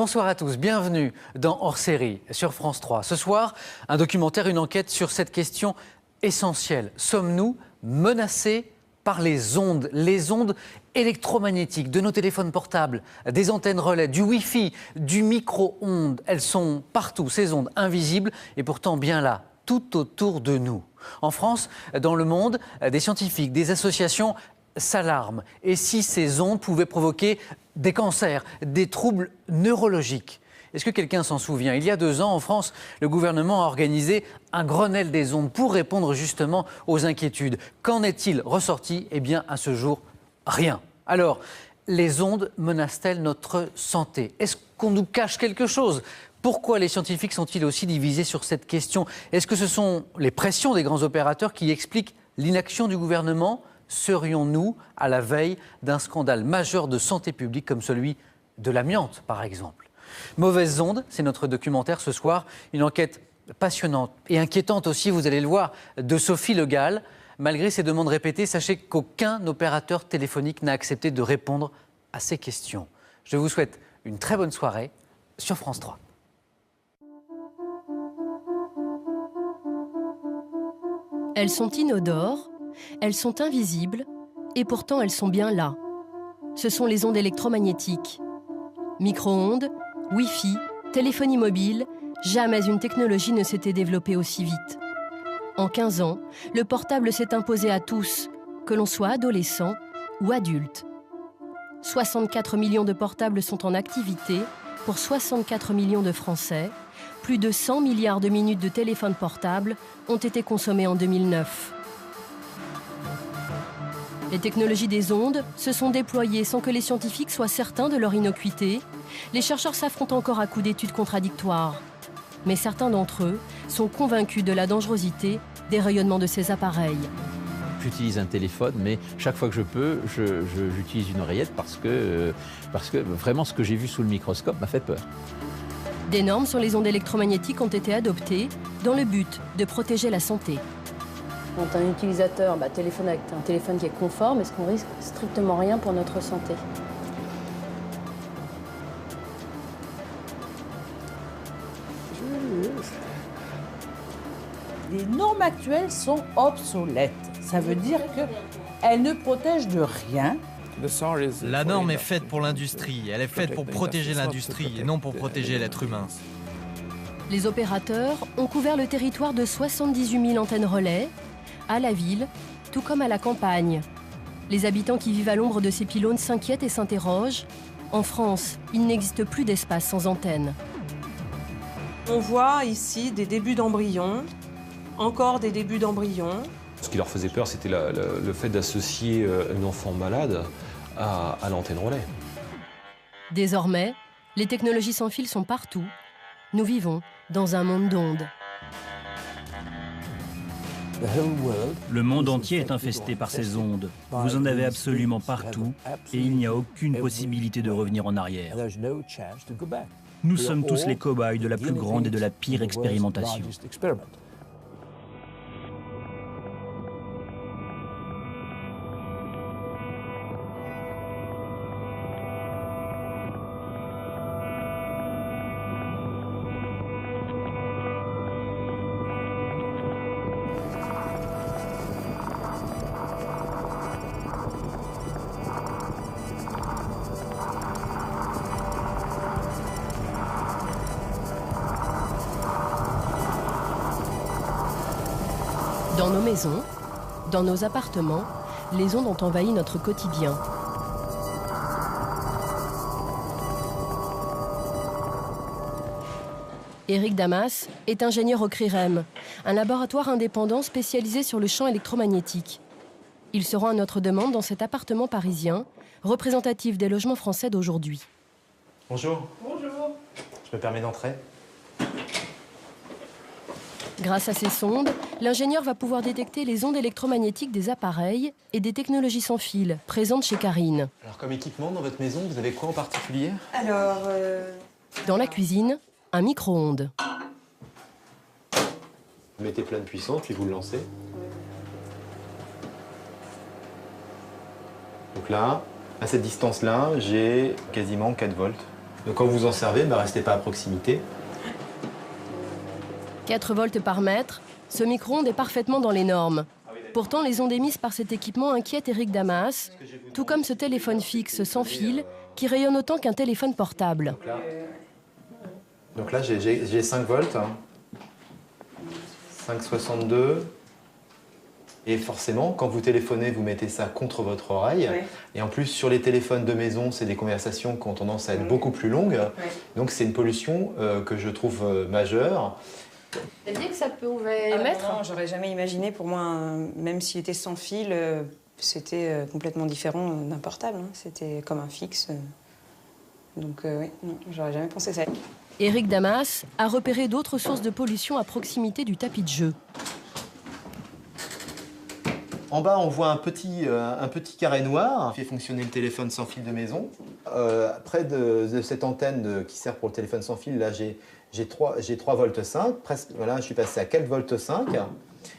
Bonsoir à tous, bienvenue dans Hors Série sur France 3. Ce soir, un documentaire, une enquête sur cette question essentielle. Sommes-nous menacés par les ondes électromagnétiques de nos téléphones portables, des antennes relais, du Wi-Fi, du micro-ondes? Elles sont partout, ces ondes invisibles et pourtant bien là, tout autour de nous. En France, dans le monde, des scientifiques, des associations s'alarment. Et si ces ondes pouvaient provoquer des cancers, des troubles neurologiques? Est-ce que quelqu'un s'en souvient? Il y a 2 ans, en France, le gouvernement a organisé un Grenelle des ondes pour répondre justement aux inquiétudes. Qu'en est-il ressorti? Eh bien, à ce jour, rien. Alors, les ondes menacent-elles notre santé? Est-ce qu'on nous cache quelque chose? Pourquoi les scientifiques sont-ils aussi divisés sur cette question? Est-ce que ce sont les pressions des grands opérateurs qui expliquent l'inaction du gouvernement? Serions-nous à la veille d'un scandale majeur de santé publique comme celui de l'amiante, par exemple? Mauvaises ondes, c'est notre documentaire ce soir. Une enquête passionnante et inquiétante aussi, vous allez le voir, de Sophie Le Gall. Malgré ses demandes répétées, sachez qu'aucun opérateur téléphonique n'a accepté de répondre à ces questions. Je vous souhaite une très bonne soirée sur France 3. Elles sont inodores, elles sont invisibles, et pourtant elles sont bien là. Ce sont les ondes électromagnétiques. Micro-ondes, Wi-Fi, téléphonie mobile, jamais une technologie ne s'était développée aussi vite. En 15 ans, le portable s'est imposé à tous, que l'on soit adolescent ou adulte. 64 millions de portables sont en activité pour 64 millions de Français. Plus de 100 milliards de minutes de téléphone portable ont été consommées en 2009. Les technologies des ondes se sont déployées sans que les scientifiques soient certains de leur innocuité. Les chercheurs s'affrontent encore à coups d'études contradictoires. Mais certains d'entre eux sont convaincus de la dangerosité des rayonnements de ces appareils. J'utilise un téléphone, mais chaque fois que je peux, j'utilise une oreillette parce que vraiment ce que j'ai vu sous le microscope m'a fait peur. Des normes sur les ondes électromagnétiques ont été adoptées dans le but de protéger la santé. Quand un utilisateur téléphone avec un téléphone qui est conforme, est-ce qu'on risque strictement rien pour notre santé? Les normes actuelles sont obsolètes. Ça veut dire qu'elles ne protègent de rien. La norme est faite pour l'industrie. Elle est faite pour protéger l'industrie et non pour protéger l'être humain. Les opérateurs ont couvert le territoire de 78 000 antennes relais, à la ville, tout comme à la campagne. Les habitants qui vivent à l'ombre de ces pylônes s'inquiètent et s'interrogent. En France, il n'existe plus d'espace sans antenne. On voit ici des débuts d'embryons, encore des débuts d'embryons. Ce qui leur faisait peur, c'était le fait d'associer un enfant malade à l'antenne relais. Désormais, les technologies sans fil sont partout. Nous vivons dans un monde d'ondes. Le monde entier est infesté par ces ondes. Vous en avez absolument partout et il n'y a aucune possibilité de revenir en arrière. Nous sommes tous les cobayes de la plus grande et de la pire expérimentation. Dans nos maisons, dans nos appartements, les ondes ont envahi notre quotidien. Éric Damas est ingénieur au CRIREM, un laboratoire indépendant spécialisé sur le champ électromagnétique. Il se rend à notre demande dans cet appartement parisien, représentatif des logements français d'aujourd'hui. Bonjour. Bonjour. Je me permets d'entrer. Grâce à ces sondes, l'ingénieur va pouvoir détecter les ondes électromagnétiques des appareils et des technologies sans fil présentes chez Karine. Alors, comme équipement dans votre maison, vous avez quoi en particulier? Dans la cuisine, un micro-ondes. Vous mettez pleine puissance, puis vous le lancez. Donc là, à cette distance-là, j'ai quasiment 4 volts. Donc quand vous vous en servez, restez pas à proximité. 4 volts par mètre, ce micro-ondes est parfaitement dans les normes. Pourtant, les ondes émises par cet équipement inquiètent Eric Damas, tout comme ce téléphone fixe sans fil qui rayonne autant qu'un téléphone portable. Donc là j'ai 5 volts, 5,62. Et forcément, quand vous téléphonez, vous mettez ça contre votre oreille. Ouais. Et en plus, sur les téléphones de maison, c'est des conversations qui ont tendance à être beaucoup plus longues. Ouais. Donc c'est une pollution que je trouve majeure. Elle dit que ça pouvait émettre. Non, j'aurais jamais imaginé. Pour moi, même s'il était sans fil, c'était complètement différent d'un portable. Hein. C'était comme un fixe. Donc oui, non, j'aurais jamais pensé ça. Eric Damas a repéré d'autres sources de pollution à proximité du tapis de jeu. En bas, on voit un petit carré noir qui fait fonctionner le téléphone sans fil de maison. Près de cette antenne qui sert pour le téléphone sans fil, là, j'ai 3 volts 5. Presque, voilà, je suis passé à 4 volts 5.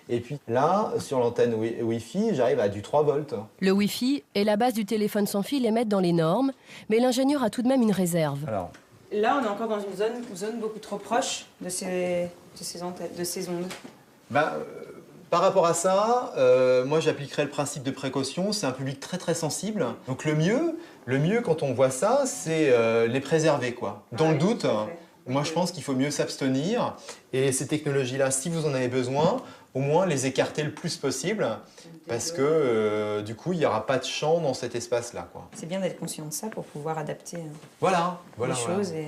Et puis là, sur l'antenne Wi-Fi, j'arrive à du 3 volts. Le Wi-Fi est la base du téléphone sans fil et mettre dans les normes, mais l'ingénieur a tout de même une réserve. Alors. Là, on est encore dans une zone beaucoup trop proche de ces ondes. Par rapport à ça, moi j'appliquerais le principe de précaution. C'est un public très très sensible. Donc le mieux quand on voit ça, c'est les préserver, quoi. Dans le doute, moi je pense qu'il faut mieux s'abstenir. Et ces technologies-là, si vous en avez besoin, au moins les écarter le plus possible. Parce que du coup, il n'y aura pas de champ dans cet espace-là, quoi. C'est bien d'être conscient de ça pour pouvoir adapter les choses et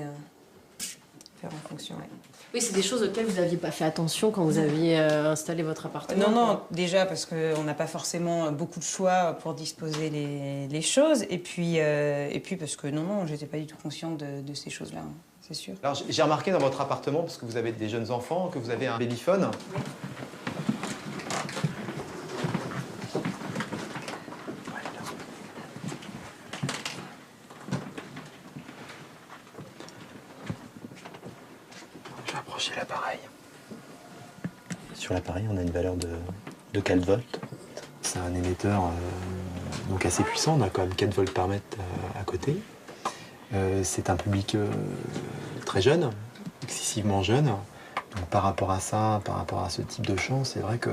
faire en fonction. Ouais. Oui, c'est des choses auxquelles vous n'aviez pas fait attention quand vous aviez installé votre appartement. Non, déjà parce qu'on n'a pas forcément beaucoup de choix pour disposer les choses. Et puis parce que non, j'étais pas du tout consciente de ces choses-là, hein, c'est sûr. Alors j'ai remarqué dans votre appartement, parce que vous avez des jeunes enfants, que vous avez un babyphone. Oui. L'appareil. Sur l'appareil, on a une valeur de 4 volts. C'est un émetteur donc assez puissant, on a quand même 4 volts par mètre à côté. C'est un public très jeune, excessivement jeune. Donc par rapport à ça, par rapport à ce type de champ, c'est vrai que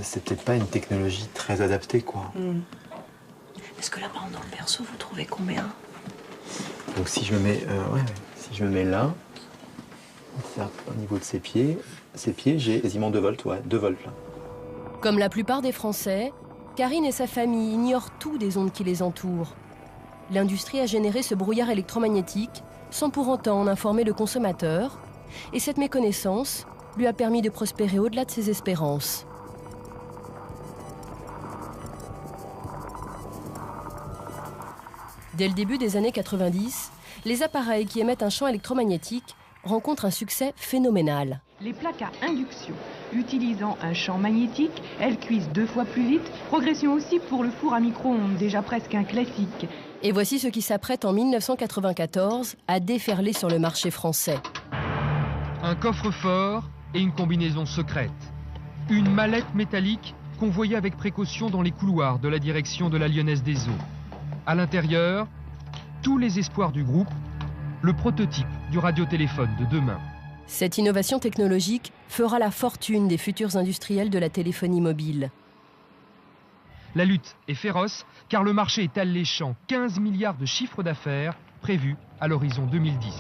c'est peut-être pas une technologie très adaptée, quoi. Est-ce que là, par exemple, dans le berceau, vous trouvez combien? Donc si je me mets là, au niveau de ses pieds, j'ai quasiment 2 volts, 2 volts là. Comme la plupart des Français, Karine et sa famille ignorent tout des ondes qui les entourent. L'industrie a généré ce brouillard électromagnétique sans pour autant en informer le consommateur, et cette méconnaissance lui a permis de prospérer au-delà de ses espérances. Dès le début des années 90, les appareils qui émettent un champ électromagnétique rencontrent un succès phénoménal. Les plaques à induction, utilisant un champ magnétique, elles cuisent 2 fois plus vite. Progression aussi pour le four à micro-ondes, déjà presque un classique. Et voici ce qui s'apprête en 1994 à déferler sur le marché français. Un coffre-fort et une combinaison secrète. Une mallette métallique convoyée avec précaution dans les couloirs de la direction de la Lyonnaise des Eaux. À l'intérieur, tous les espoirs du groupe, le prototype du radiotéléphone de demain. Cette innovation technologique fera la fortune des futurs industriels de la téléphonie mobile. La lutte est féroce car le marché est alléchant, 15 milliards de chiffre d'affaires prévus à l'horizon 2010.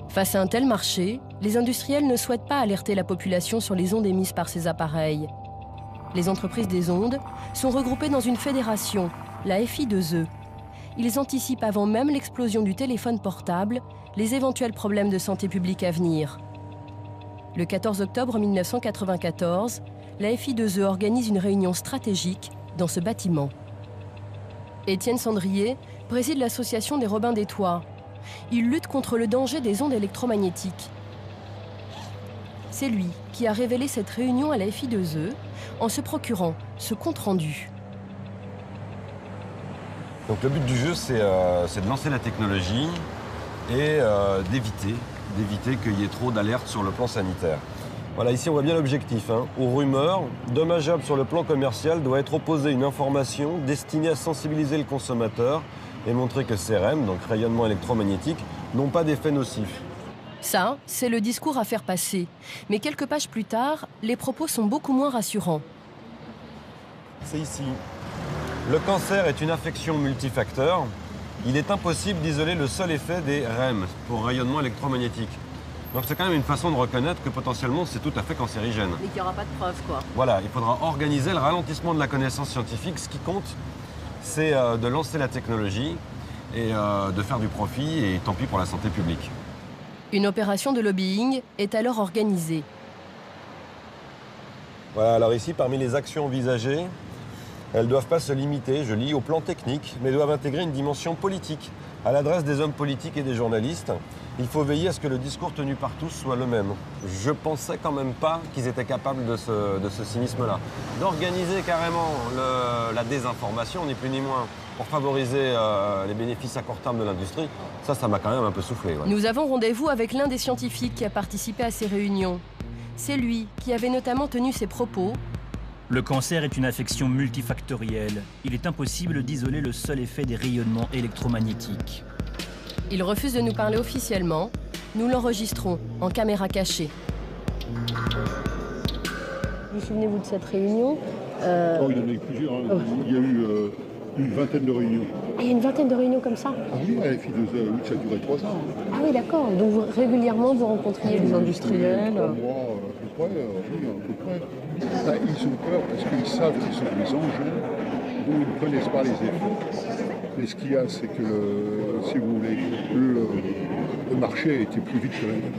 Face à un tel marché, les industriels ne souhaitent pas alerter la population sur les ondes émises par ces appareils. Les entreprises des ondes sont regroupées dans une fédération, la FI2E. Ils anticipent avant même l'explosion du téléphone portable les éventuels problèmes de santé publique à venir. Le 14 octobre 1994, la FI2E organise une réunion stratégique dans ce bâtiment. Étienne Sandrier préside l'association des Robins des Toits. Il lutte contre le danger des ondes électromagnétiques. C'est lui qui a révélé cette réunion à la FI2E en se procurant ce compte-rendu. Donc le but du jeu, c'est de lancer la technologie et d'éviter qu'il y ait trop d'alertes sur le plan sanitaire. Voilà, ici on voit bien l'objectif. Aux rumeurs, dommageables sur le plan commercial, doit être opposée une information destinée à sensibiliser le consommateur et montrer que ces REM, donc rayonnement électromagnétique, n'ont pas d'effet nocif. Ça, c'est le discours à faire passer. Mais quelques pages plus tard, les propos sont beaucoup moins rassurants. C'est ici. Le cancer est une affection multifacteur. Il est impossible d'isoler le seul effet des REM, pour rayonnement électromagnétique. Donc c'est quand même une façon de reconnaître que potentiellement c'est tout à fait cancérigène. Mais qu'il n'y aura pas de preuves, quoi. Voilà, il faudra organiser le ralentissement de la connaissance scientifique. Ce qui compte, c'est de lancer la technologie et de faire du profit, et tant pis pour la santé publique. Une opération de lobbying est alors organisée. Voilà, alors ici, parmi les actions envisagées, elles ne doivent pas se limiter, je lis, au plan technique, mais doivent intégrer une dimension politique. À l'adresse des hommes politiques et des journalistes, il faut veiller à ce que le discours tenu par tous soit le même. Je pensais quand même pas qu'ils étaient capables de ce cynisme-là. D'organiser carrément la désinformation, ni plus ni moins, pour favoriser les bénéfices à court terme de l'industrie, ça m'a quand même un peu soufflé. Ouais. Nous avons rendez-vous avec l'un des scientifiques qui a participé à ces réunions. C'est lui qui avait notamment tenu ces propos. Le cancer est une affection multifactorielle. Il est impossible d'isoler le seul effet des rayonnements électromagnétiques. Il refuse de nous parler officiellement. Nous l'enregistrons en caméra cachée. Vous souvenez-vous de cette réunion Oh, il y en a eu plusieurs. Hein. Il y a eu une vingtaine de réunions. Il y a une vingtaine de réunions comme ça? Ah oui, à la FI2E, ça a duré 3 ans. Ah oui, d'accord. Donc régulièrement, vous rencontriez les industriels? 3 mois, à peu près, oui, à peu près. Là, ils ont peur parce qu'ils savent qu'ils sont des engins dont ils ne connaissent pas les effets. Mais ce qu'il y a, c'est que, si vous voulez, le marché a été plus vite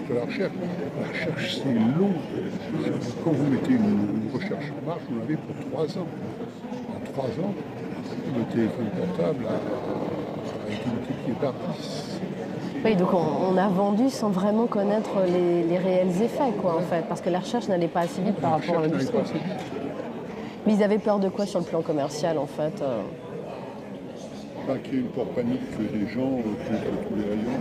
que la recherche. La recherche, c'est long. Quand vous mettez une recherche en marche, vous l'avez pour 3 ans. En 3 ans, le téléphone portable a été multiplié par 10. Oui, donc on a vendu sans vraiment connaître les réels effets, quoi, en fait, parce que la recherche n'allait pas assez vite par rapport à l'industrie. Mais ils avaient peur de quoi sur le plan commercial, en fait? Qu'il y ait une peur panique des gens contre tous les rayons.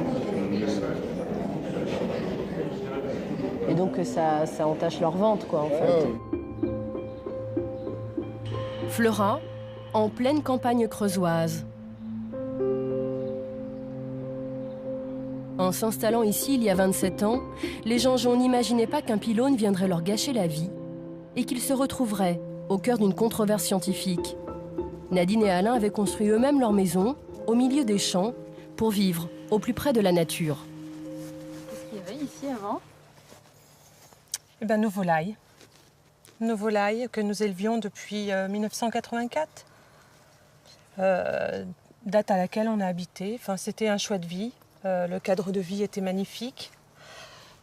Et donc que ça entache leur vente, quoi, en fait. Fleurat, en pleine campagne creusoise. En s'installant ici il y a 27 ans, les Jeanjean n'imaginaient pas qu'un pylône viendrait leur gâcher la vie et qu'ils se retrouveraient au cœur d'une controverse scientifique. Nadine et Alain avaient construit eux-mêmes leur maison au milieu des champs pour vivre au plus près de la nature. Qu'est-ce qu'il y avait ici avant? Eh ben, nos volailles. Nos volailles que nous élevions depuis 1984. Date à laquelle on a habité. Enfin, c'était un choix de vie. Le cadre de vie était magnifique.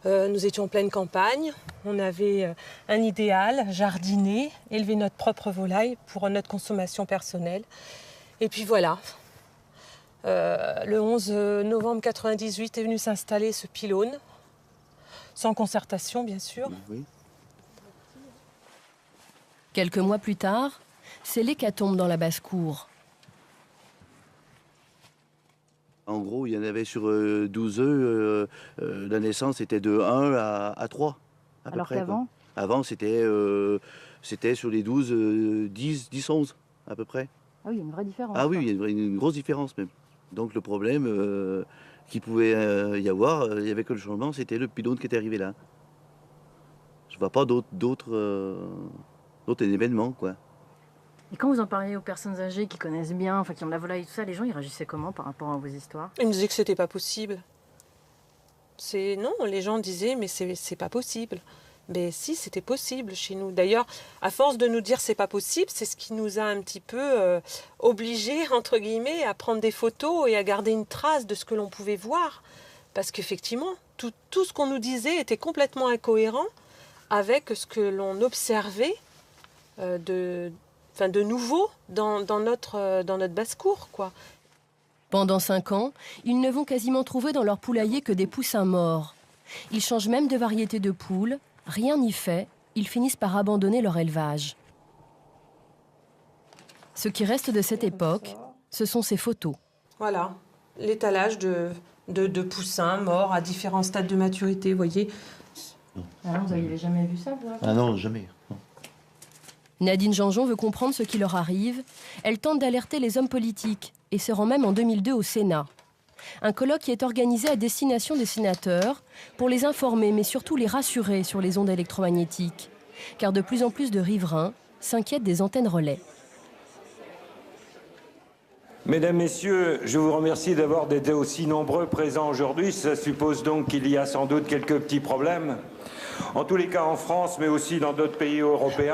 Nous étions en pleine campagne. On avait un idéal, jardiner, élever notre propre volaille pour notre consommation personnelle. Et puis voilà. Le 11 novembre 1998 est venu s'installer ce pylône, sans concertation bien sûr. Oui. Quelques mois plus tard, c'est l'hécatombe dans la basse-cour. En gros, il y en avait sur 12 œufs, la naissance était de 1 à 3. À Alors peu près, qu'avant? Avant, c'était sur les 12, 10, 11 à peu près. Ah oui, il y a une vraie différence. Ah oui, il y a une grosse différence même. Donc le problème qu'il pouvait y avoir, il n'y avait que le changement, c'était le pylône qui était arrivé là. Je ne vois pas d'autres événements, quoi. Et quand vous en parliez aux personnes âgées qui connaissent bien, enfin qui ont de la volaille et tout ça, les gens ils réagissaient comment par rapport à vos histoires? Ils me disaient que c'était pas possible. Non, les gens disaient mais c'est pas possible. Mais si, c'était possible chez nous. D'ailleurs, à force de nous dire c'est pas possible, c'est ce qui nous a un petit peu obligés, entre guillemets, à prendre des photos et à garder une trace de ce que l'on pouvait voir. Parce qu'effectivement, tout ce qu'on nous disait était complètement incohérent avec ce que l'on observait de nouveau dans notre basse-cour, quoi. Pendant 5 ans, ils ne vont quasiment trouver dans leur poulailler que des poussins morts. Ils changent même de variété de poules. Rien n'y fait, ils finissent par abandonner leur élevage. Ce qui reste de cette époque, ce sont ces photos. Voilà, l'étalage de poussins morts à différents stades de maturité, vous voyez. Alors, vous n'aviez jamais vu ça, vous? Ah non, jamais. Non. Nadine Jeanjean veut comprendre ce qui leur arrive. Elle tente d'alerter les hommes politiques, et se rend même en 2002 au Sénat. Un colloque qui est organisé à destination des sénateurs pour les informer, mais surtout les rassurer sur les ondes électromagnétiques. Car de plus en plus de riverains s'inquiètent des antennes relais. Mesdames, Messieurs, je vous remercie d'avoir été aussi nombreux présents aujourd'hui. Ça suppose donc qu'il y a sans doute quelques petits problèmes. En tous les cas en France, mais aussi dans d'autres pays européens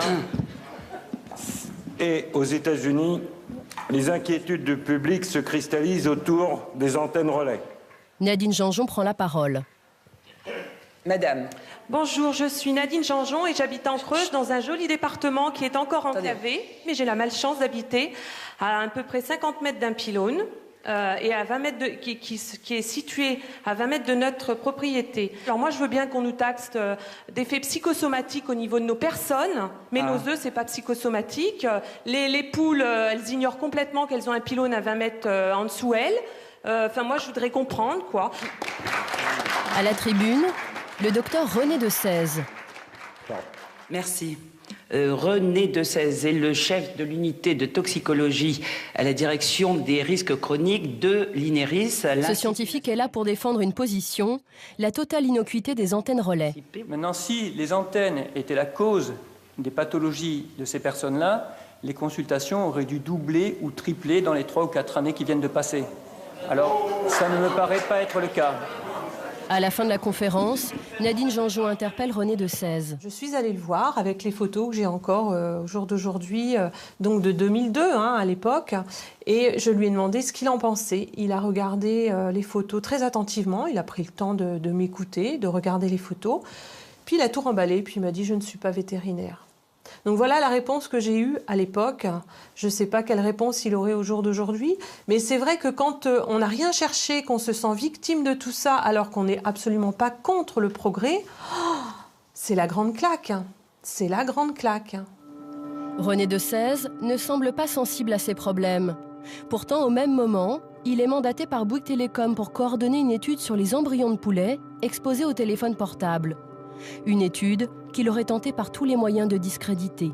et aux États-Unis, les inquiétudes du public se cristallisent autour des antennes relais. Nadine Janjon prend la parole. Madame. Bonjour, je suis Nadine Janjon et j'habite en Creuse dans un joli département qui est encore enclavé, mais j'ai la malchance d'habiter à peu près 50 mètres d'un pylône et à 20 mètres qui est situé à 20 mètres de notre propriété. Alors moi je veux bien qu'on nous taxe d'effets psychosomatiques au niveau de nos personnes, mais nos œufs c'est pas psychosomatique. Les poules, elles ignorent complètement qu'elles ont un pylône à 20 mètres en dessous elles. Enfin moi je voudrais comprendre quoi. À la tribune, le docteur René Decèze. Merci. René Decèze est le chef de l'unité de toxicologie à la direction des risques chroniques de l'INERIS. Ce scientifique est là pour défendre une position, la totale innocuité des antennes relais. Maintenant, si les antennes étaient la cause des pathologies de ces personnes-là, les consultations auraient dû doubler ou tripler dans les 3 ou 4 années qui viennent de passer. Alors, ça ne me paraît pas être le cas. À la fin de la conférence, Nadine Janjon interpelle René Decèze. Je suis allée le voir avec les photos que j'ai encore au jour d'aujourd'hui, donc de 2002 à l'époque, et je lui ai demandé ce qu'il en pensait. Il a regardé les photos très attentivement, il a pris le temps de m'écouter, de regarder les photos, puis il a tout remballé, puis il m'a dit « je ne suis pas vétérinaire ». Donc voilà la réponse que j'ai eue à l'époque. Je ne sais pas quelle réponse il aurait au jour d'aujourd'hui, mais c'est vrai que quand on n'a rien cherché, qu'on se sent victime de tout ça, alors qu'on n'est absolument pas contre le progrès, c'est la grande claque. C'est la grande claque. René Decèze ne semble pas sensible à ces problèmes. Pourtant, au même moment, il est mandaté par Bouygues Télécom pour coordonner une étude sur les embryons de poulets exposés au téléphone portable. Une étude qu'il aurait tenté par tous les moyens de discréditer.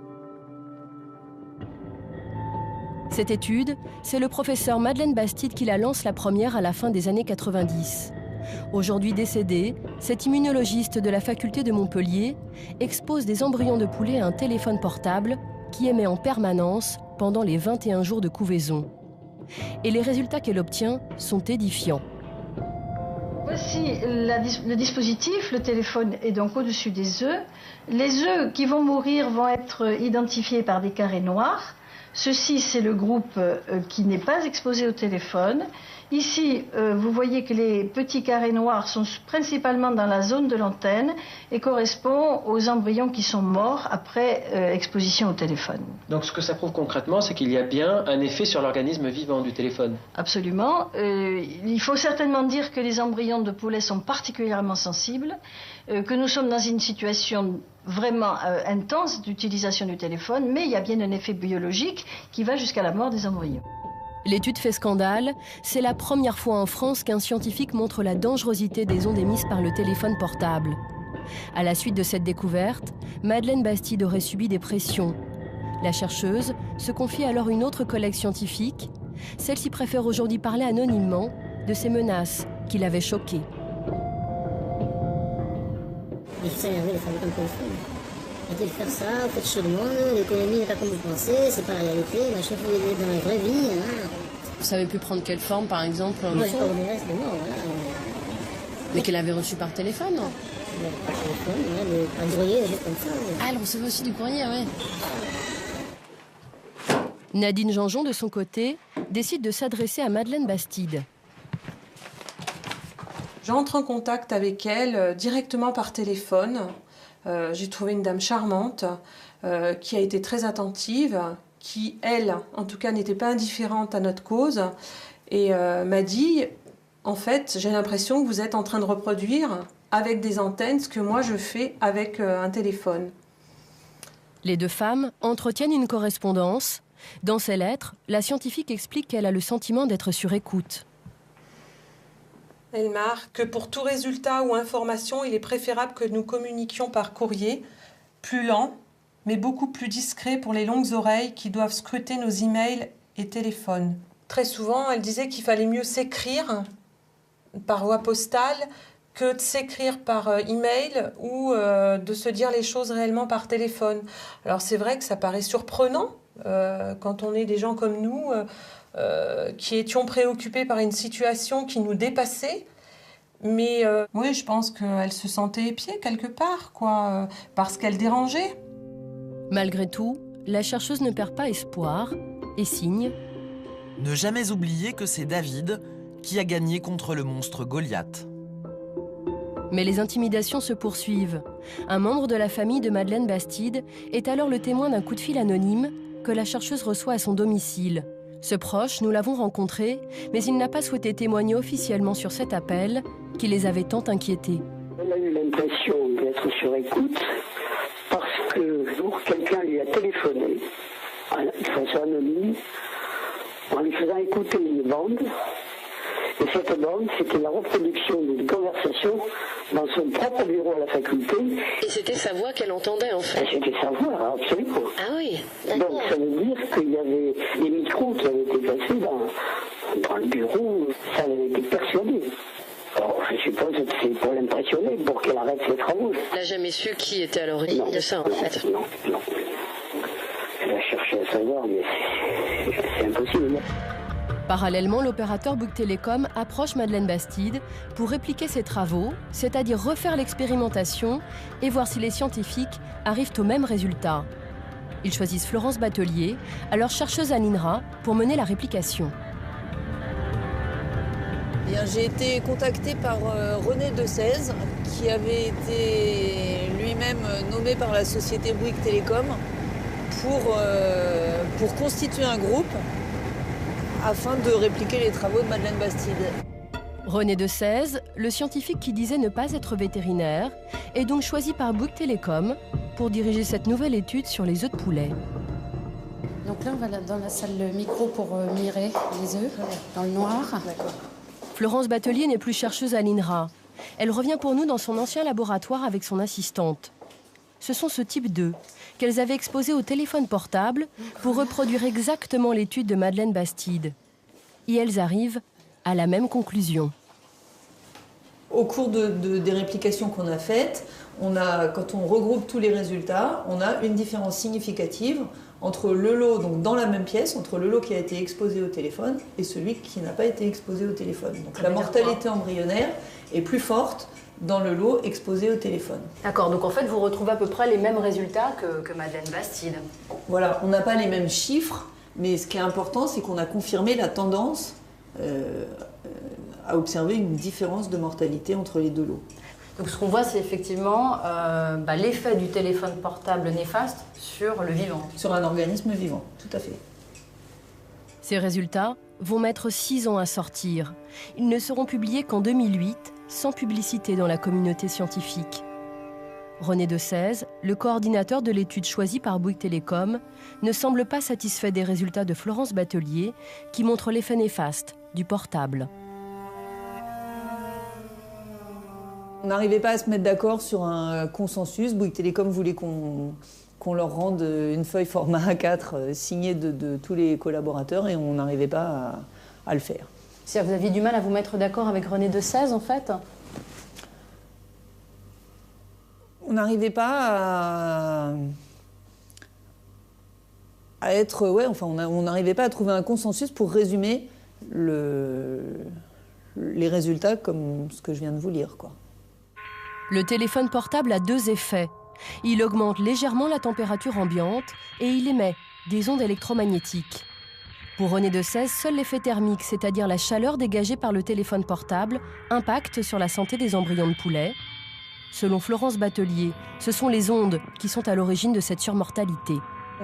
Cette étude, c'est le professeur Madeleine Bastide qui la lance la première à la fin des années 90. Aujourd'hui décédé, cet immunologiste de la faculté de Montpellier expose des embryons de poulet à un téléphone portable qui émet en permanence pendant les 21 jours de couvaison. Et les résultats qu'elle obtient sont édifiants. Voici le dispositif, le téléphone est donc au-dessus des œufs. Les œufs qui vont mourir vont être identifiés par des carrés noirs. Ceci, c'est le groupe qui n'est pas exposé au téléphone. Ici, vous voyez que les petits carrés noirs sont principalement dans la zone de l'antenne et correspondent aux embryons qui sont morts après exposition au téléphone. Donc ce que ça prouve concrètement, c'est qu'il y a bien un effet sur l'organisme vivant du téléphone. Absolument. Il faut certainement dire que les embryons de poulet sont particulièrement sensibles, que nous sommes dans une situation vraiment intense d'utilisation du téléphone, mais il y a bien un effet biologique qui va jusqu'à la mort des embryons. L'étude fait scandale. C'est la première fois en France qu'un scientifique montre la dangerosité des ondes émises par le téléphone portable. À la suite de cette découverte, Madeleine Bastide aurait subi des pressions. La chercheuse se confie alors à une autre collègue scientifique. Celle-ci préfère aujourd'hui parler anonymement de ces menaces qui l'avaient choquée. Il faut s'énerver les fabricants de téléphone. Arrêtez de faire ça, faites chaud de monde, l'économie n'est pas comme vous pensez, c'est pas la réalité, machin, faut y aller dans la vraie vie. Vous savez plus prendre quelle forme, par exemple Moi, j'ai pas au reste de mort, voilà. Mais qu'elle avait reçu par téléphone Par téléphone, par courrier, des choses comme ça. Ah, elle recevait aussi du courrier, ouais. Nadine Janjon, de son côté, décide de s'adresser à Madeleine Bastide. J'entre en contact avec elle directement par téléphone. J'ai trouvé une dame charmante qui a été très attentive, qui, elle, en tout cas, n'était pas indifférente à notre cause et m'a dit, en fait, j'ai l'impression que vous êtes en train de reproduire avec des antennes ce que moi je fais avec un téléphone. Les deux femmes entretiennent une correspondance. Dans ses lettres, la scientifique explique qu'elle a le sentiment d'être sur écoute. Elle marque que pour tout résultat ou information, il est préférable que nous communiquions par courrier, plus lent, mais beaucoup plus discret pour les longues oreilles qui doivent scruter nos emails et téléphones. très souvent, elle disait qu'il fallait mieux s'écrire par voie postale que de s'écrire par email ou de se dire les choses réellement par téléphone. Alors c'est vrai que ça paraît surprenant quand on est des gens comme nous qui étions préoccupés par une situation qui nous dépassait. Mais oui, je pense qu'elle se sentait épiée quelque part, quoi, parce qu'elle dérangeait. Malgré tout, la chercheuse ne perd pas espoir et signe. Ne jamais oublier que c'est David qui a gagné contre le monstre Goliath. Mais les intimidations se poursuivent. Un membre de la famille de Madeleine Bastide est alors le témoin d'un coup de fil anonyme que la chercheuse reçoit à son domicile. Ce proche, nous l'avons rencontré, mais il n'a pas souhaité témoigner officiellement sur cet appel qui les avait tant inquiétés. Elle a eu l'impression d'être sur écoute parce que quelqu'un lui a téléphoné de façon anonyme en lui faisant écouter une bande. Et cette bande, c'était la reproduction d'une conversation dans son propre bureau à la faculté. Et c'était sa voix qu'elle entendait en fait. C'était sa voix, absolument. Ah oui, d'accord. Donc ça veut dire qu'il y avait des micros qui avaient été placés dans le bureau, ça avait été persuadé. Alors je suppose que c'est pour l'impressionner, pour qu'elle arrête ses travaux. Elle n'a jamais su qui était à l'origine de ça en fait. Non. Elle a cherché à savoir, mais c'est impossible. Parallèlement, l'opérateur Bouygues Telecom approche Madeleine Bastide pour répliquer ses travaux, c'est-à-dire refaire l'expérimentation et voir si les scientifiques arrivent au même résultat. Ils choisissent Florence Batelier, alors chercheuse à l'INRA, pour mener la réplication. J'ai été contactée par René Decèze, qui avait été lui-même nommé par la société Bouygues Telecom pour constituer un groupe afin de répliquer les travaux de Madeleine Bastide. René Decèze, le scientifique qui disait ne pas être vétérinaire, est donc choisi par Bouygues Telecom pour diriger cette nouvelle étude sur les œufs de poulet. Donc là, on va dans la salle micro pour mirer les œufs dans le noir. Florence Batelier n'est plus chercheuse à l'INRA. Elle revient pour nous dans son ancien laboratoire avec son assistante. Ce sont ce type d'œufs qu'elles avaient exposés au téléphone portable pour reproduire exactement l'étude de Madeleine Bastide. Et elles arrivent à la même conclusion. Au cours des réplications qu'on a faites, quand on regroupe tous les résultats, on a une différence significative entre le lot, donc dans la même pièce, entre le lot qui a été exposé au téléphone et celui qui n'a pas été exposé au téléphone. Donc la mortalité embryonnaire est plus forte dans le lot exposé au téléphone. D'accord, donc en fait vous retrouvez à peu près les mêmes résultats que Madeleine Bastide. Voilà, on n'a pas les mêmes chiffres, mais ce qui est important, c'est qu'on a confirmé la tendance à observer une différence de mortalité entre les deux lots. Donc ce qu'on voit, c'est effectivement l'effet du téléphone portable néfaste sur le vivant. Sur un organisme vivant, tout à fait. Ces résultats vont mettre 6 ans à sortir. Ils ne seront publiés qu'en 2008, sans publicité dans la communauté scientifique. René Decèze, le coordinateur de l'étude choisie par Bouygues Telecom, ne semble pas satisfait des résultats de Florence Batelier, qui montrent l'effet néfaste du portable. On n'arrivait pas à se mettre d'accord sur un consensus. Bouygues Telecom voulait qu'on leur rende une feuille format A4 signée de tous les collaborateurs et on n'arrivait pas à le faire. C'est-à-dire que vous aviez du mal à vous mettre d'accord avec René Decèze, en fait? On n'arrivait pas à être... Ouais, enfin, on n'arrivait pas à trouver un consensus pour résumer les résultats comme ce que je viens de vous lire, quoi. Le téléphone portable a 2 effets. Il augmente légèrement la température ambiante et il émet des ondes électromagnétiques. Pour René Decèze, seul l'effet thermique, c'est-à-dire la chaleur dégagée par le téléphone portable, impacte sur la santé des embryons de poulet. Selon Florence Batelier, ce sont les ondes qui sont à l'origine de cette surmortalité.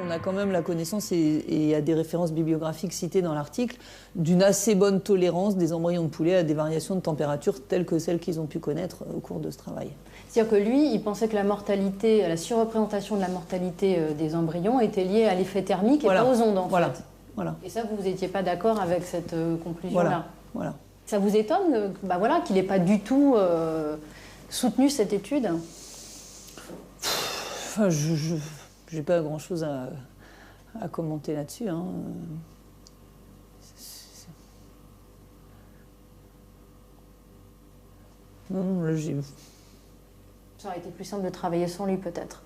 On a quand même la connaissance, et il y a des références bibliographiques citées dans l'article, d'une assez bonne tolérance des embryons de poulet à des variations de température telles que celles qu'ils ont pu connaître au cours de ce travail. C'est-à-dire que lui, il pensait que la mortalité, la surreprésentation de la mortalité des embryons était liée à l'effet thermique et pas aux ondes, en fait. Voilà. Et ça, vous n'étiez pas d'accord avec cette conclusion-là. Voilà. Ça vous étonne qu'il n'ait pas du tout soutenu cette étude? Enfin, je n'ai pas grand-chose à commenter là-dessus. Hein. Ça aurait été plus simple de travailler sans lui, peut-être.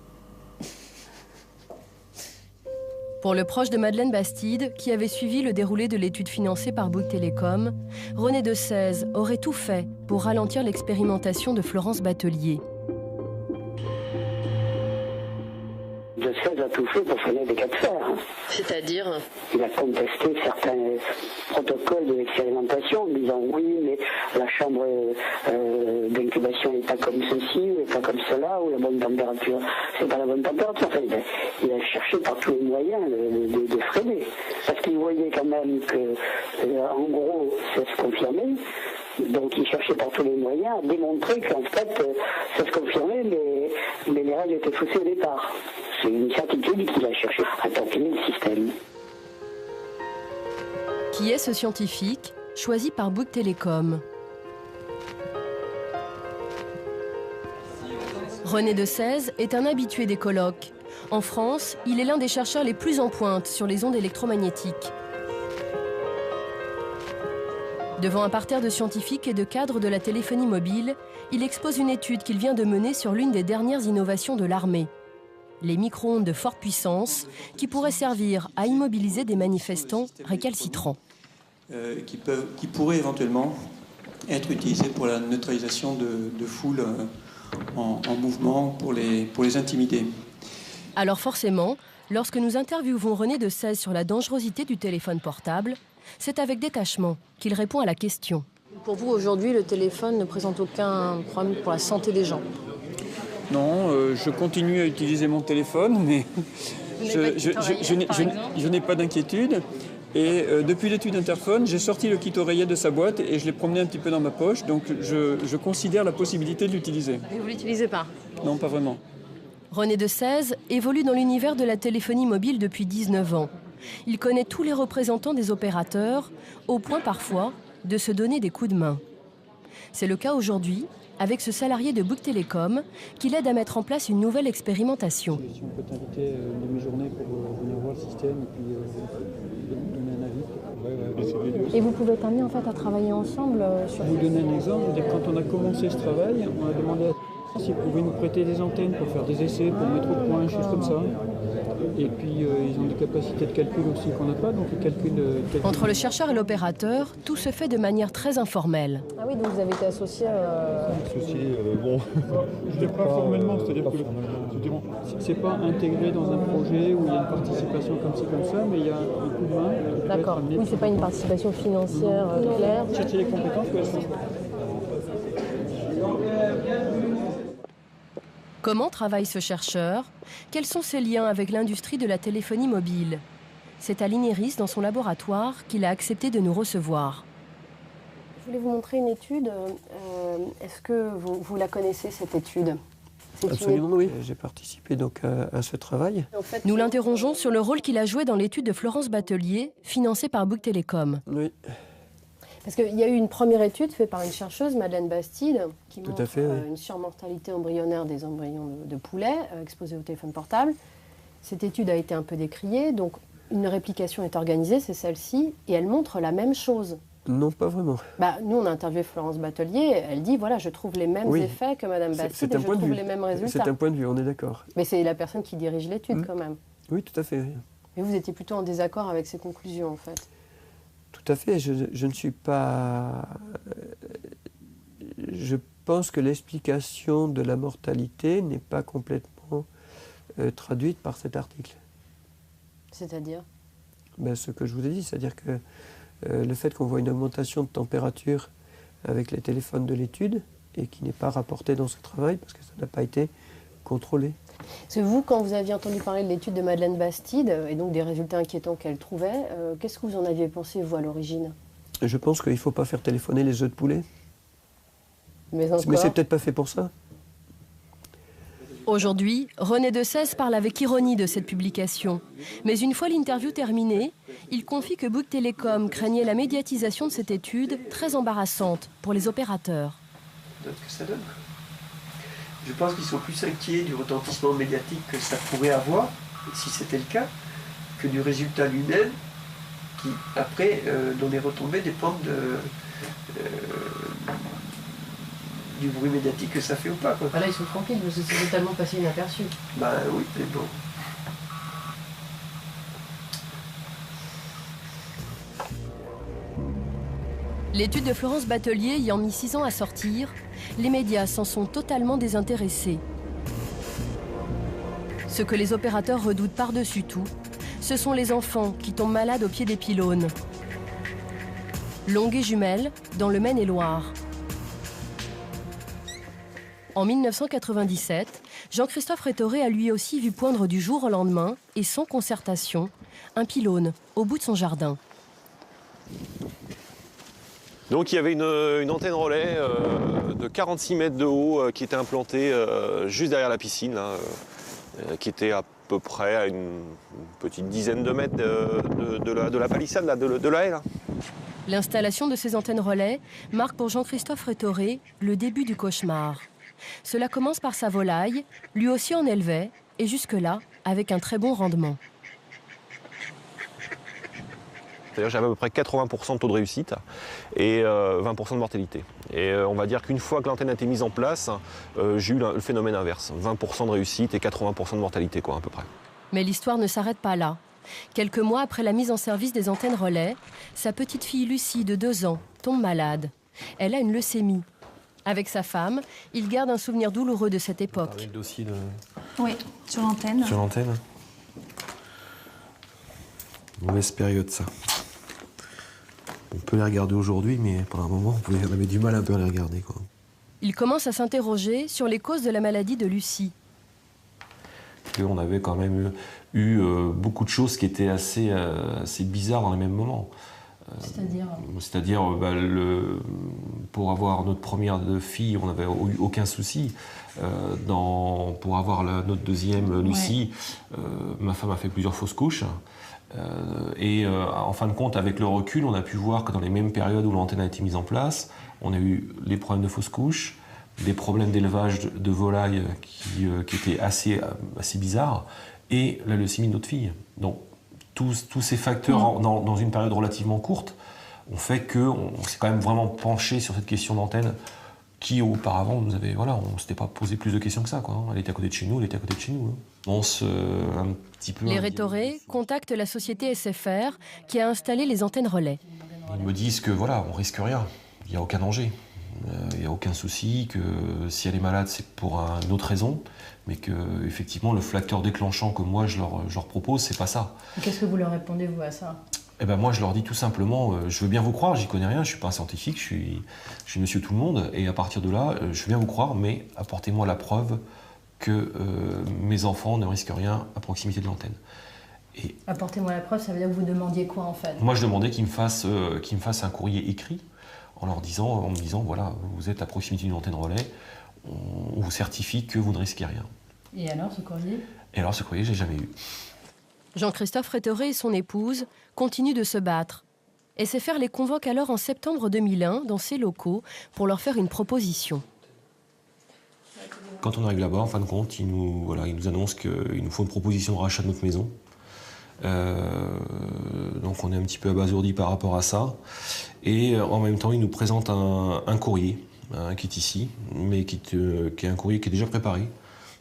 Pour le proche de Madeleine Bastide, qui avait suivi le déroulé de l'étude financée par Bouygues Télécom, René de Sèze aurait tout fait pour ralentir l'expérimentation de Florence Batelier. De Sèze a tout fait pour freiner des cas de fer. C'est-à-dire? Il a contesté certains protocoles de l'expérimentation en disant oui, mais la chambre d'incubation n'est pas comme ceci, n'est pas comme cela, ou la bonne température, c'est pas la bonne température. Enfin, il a cherché par tous les moyens de freiner. Parce qu'il voyait quand même que, en gros, ça se confirmait. Donc il cherchait par tous les moyens à démontrer qu'en fait, ça se confirmait, mais les règles étaient faussées au départ. C'est une certitude qu'il a cherché à tampiner le système. Qui est ce scientifique choisi par Bouygues Télécom? René de Sèze est un habitué des colloques. En France, il est l'un des chercheurs les plus en pointe sur les ondes électromagnétiques. Devant un parterre de scientifiques et de cadres de la téléphonie mobile, il expose une étude qu'il vient de mener sur l'une des dernières innovations de l'armée. Les micro-ondes de forte puissance qui pourraient servir à immobiliser des manifestants récalcitrants. Qui pourraient éventuellement être utilisés pour la neutralisation de foules en mouvement, pour les intimider. Alors forcément, lorsque nous interviewons René de Sèze sur la dangerosité du téléphone portable, c'est avec détachement qu'il répond à la question. Pour vous, aujourd'hui, le téléphone ne présente aucun problème pour la santé des gens? Non, je continue à utiliser mon téléphone, mais je n'ai pas d'inquiétude. Et depuis l'étude Interphone, j'ai sorti le kit oreiller de sa boîte et je l'ai promené un petit peu dans ma poche. Donc je considère la possibilité de l'utiliser. Et vous ne l'utilisez pas? Non, pas vraiment. René de Sèze évolue dans l'univers de la téléphonie mobile depuis 19 ans. Il connaît tous les représentants des opérateurs, au point parfois de se donner des coups de main. C'est le cas aujourd'hui avec ce salarié de Bouygues Télécom qui l'aide à mettre en place une nouvelle expérimentation. Si on peut t'inviter une demi-journée pour venir voir le système et puis donner un avis. Et vous pouvez être amené en fait à travailler ensemble sur... Je vais vous donner un exemple. Quand on a commencé ce travail, on a demandé à s'ils pouvaient nous prêter des antennes pour faire des essais, pour mettre au point, des choses comme ça. Et puis ils ont des capacités de calcul aussi qu'on n'a pas, donc ils calculent... Entre le chercheur et l'opérateur, tout se fait de manière très informelle. Ah oui, donc vous avez été associé... bon... Je ne pas formellement, c'est-à-dire que c'est pas intégré dans un projet où il y a une participation comme ci, comme ça, mais il y a un coup de main... D'accord, oui, c'est pas une participation financière claire. Chercher les compétences, oui. Comment travaille ce chercheur? Quels sont ses liens avec l'industrie de la téléphonie mobile? C'est à l'INERIS, dans son laboratoire, qu'il a accepté de nous recevoir. Je voulais vous montrer une étude. Est-ce que vous la connaissez, cette étude? Absolument, oui. J'ai participé donc à ce travail. En fait, nous l'interrogeons sur le rôle qu'il a joué dans l'étude de Florence Batelier, financée par Bouygues Télécom. Oui. Parce qu'il y a eu une première étude faite par une chercheuse, Madeleine Bastide, qui montre oui. Une surmortalité embryonnaire des embryons de poulet exposés au téléphone portable. Cette étude a été un peu décriée, donc une réplication est organisée, c'est celle-ci, et elle montre la même chose. Non, pas vraiment. Nous, on a interviewé Florence Batelier, elle dit, voilà, je trouve les mêmes effets que Madame Bastide et je trouve les mêmes résultats. C'est un point de vue, on est d'accord. Mais c'est la personne qui dirige l'étude quand même. Oui, tout à fait. Mais vous étiez plutôt en désaccord avec ses conclusions, en fait. Tout à fait, je ne suis pas... Je pense que l'explication de la mortalité n'est pas complètement traduite par cet article. C'est-à-dire? Ce que je vous ai dit, c'est-à-dire que le fait qu'on voit une augmentation de température avec les téléphones de l'étude et qui n'est pas rapporté dans ce travail parce que ça n'a pas été contrôlé. Parce que vous, quand vous aviez entendu parler de l'étude de Madeleine Bastide et donc des résultats inquiétants qu'elle trouvait, qu'est-ce que vous en aviez pensé, vous, à l'origine? Je pense qu'il ne faut pas faire téléphoner les œufs de poulet. Mais c'est peut-être pas fait pour ça. Aujourd'hui, René de Sèze parle avec ironie de cette publication. Mais une fois l'interview terminée, il confie que Bouygues Télécom craignait la médiatisation de cette étude très embarrassante pour les opérateurs. Que ça donne. Je pense qu'ils sont plus inquiets du retentissement médiatique que ça pourrait avoir, si c'était le cas, que du résultat lui-même, qui, après, dont les retombées dépendent du bruit médiatique que ça fait ou pas, quoi. Là, ils sont tranquilles, parce que c'est totalement passé inaperçu. Bah oui, c'est bon. L'étude de Florence Batelier ayant mis 6 ans à sortir, les médias s'en sont totalement désintéressés. Ce que les opérateurs redoutent par-dessus tout, ce sont les enfants qui tombent malades au pied des pylônes. Longué-Jumelles, dans le Maine-et-Loire. En 1997, Jean-Christophe Rétoré a lui aussi vu poindre du jour au lendemain, et sans concertation, un pylône au bout de son jardin. Donc il y avait une antenne relais de 46 mètres de haut qui était implantée juste derrière la piscine, là, qui était à peu près à une petite dizaine de mètres de la palissade, là, de la haie. Là. L'installation de ces antennes relais marque pour Jean-Christophe Rétoré le début du cauchemar. Cela commence par sa volaille, lui aussi en élevait, et jusque-là, avec un très bon rendement. C'est-à-dire j'avais à peu près 80% de taux de réussite et 20% de mortalité. Et on va dire qu'une fois que l'antenne a été mise en place, j'ai eu le phénomène inverse. 20% de réussite et 80% de mortalité, quoi, à peu près. Mais l'histoire ne s'arrête pas là. Quelques mois après la mise en service des antennes relais, sa petite fille Lucie, de 2 ans, tombe malade. Elle a une leucémie. Avec sa femme, il garde un souvenir douloureux de cette époque. Le dossier de... Oui, sur l'antenne. Sur l'antenne. Mauvaise période, ça. On peut les regarder aujourd'hui, mais pendant un moment, on avait du mal un peu à les regarder, quoi. Il commence à s'interroger sur les causes de la maladie de Lucie. On avait quand même eu beaucoup de choses qui étaient assez bizarres dans les mêmes moments. C'est-à-dire pour avoir notre première fille, on n'avait eu aucun souci. Pour avoir notre deuxième, Lucie, ma femme a fait plusieurs fausses couches. En fin de compte, avec le recul, on a pu voir que dans les mêmes périodes où l'antenne a été mise en place, on a eu les problèmes de fausses couches, des problèmes d'élevage de volailles qui étaient assez bizarres, et la leucémie de notre fille. Donc, tous ces facteurs, dans une période relativement courte, ont fait qu'on s'est quand même vraiment penché sur cette question d'antenne qui, auparavant, on ne s'était pas posé plus de questions que ça, quoi. Elle était à côté de chez nous, elle était à côté de chez nous. Un petit peu... Les Rétoré contactent la société SFR qui a installé les antennes relais. Ils me disent que on risque rien, il n'y a aucun danger. Il n'y a aucun souci, que si elle est malade, c'est pour une autre raison, mais que effectivement le facteur déclenchant que moi je leur propose, c'est pas ça. Qu'est-ce que vous leur répondez, vous, à ça ? Eh ben moi je leur dis tout simplement, je veux bien vous croire, j'y connais rien, je suis pas un scientifique, je suis monsieur tout le monde, et à partir de là, je veux bien vous croire, mais apportez-moi la preuve que mes enfants ne risquent rien à proximité de l'antenne. Apportez-moi la preuve, ça veut dire que vous demandiez quoi en fait ? Moi je demandais qu'ils me fassent un courrier écrit, en me disant, voilà, vous êtes à proximité d'une antenne relais, on vous certifie que vous ne risquez rien. Et alors, ce courrier ? Et alors, ce courrier, j'ai jamais eu. Jean-Christophe Rétoré et son épouse continuent de se battre. SFR les convoque alors en septembre 2001 dans ses locaux pour leur faire une proposition. Quand on arrive là-bas, en fin de compte, ils nous annoncent qu'il nous faut une proposition de rachat de notre maison. Donc on est un petit peu abasourdi par rapport à ça. Et en même temps, ils nous présentent un courrier qui est ici, mais qui est un courrier qui est déjà préparé,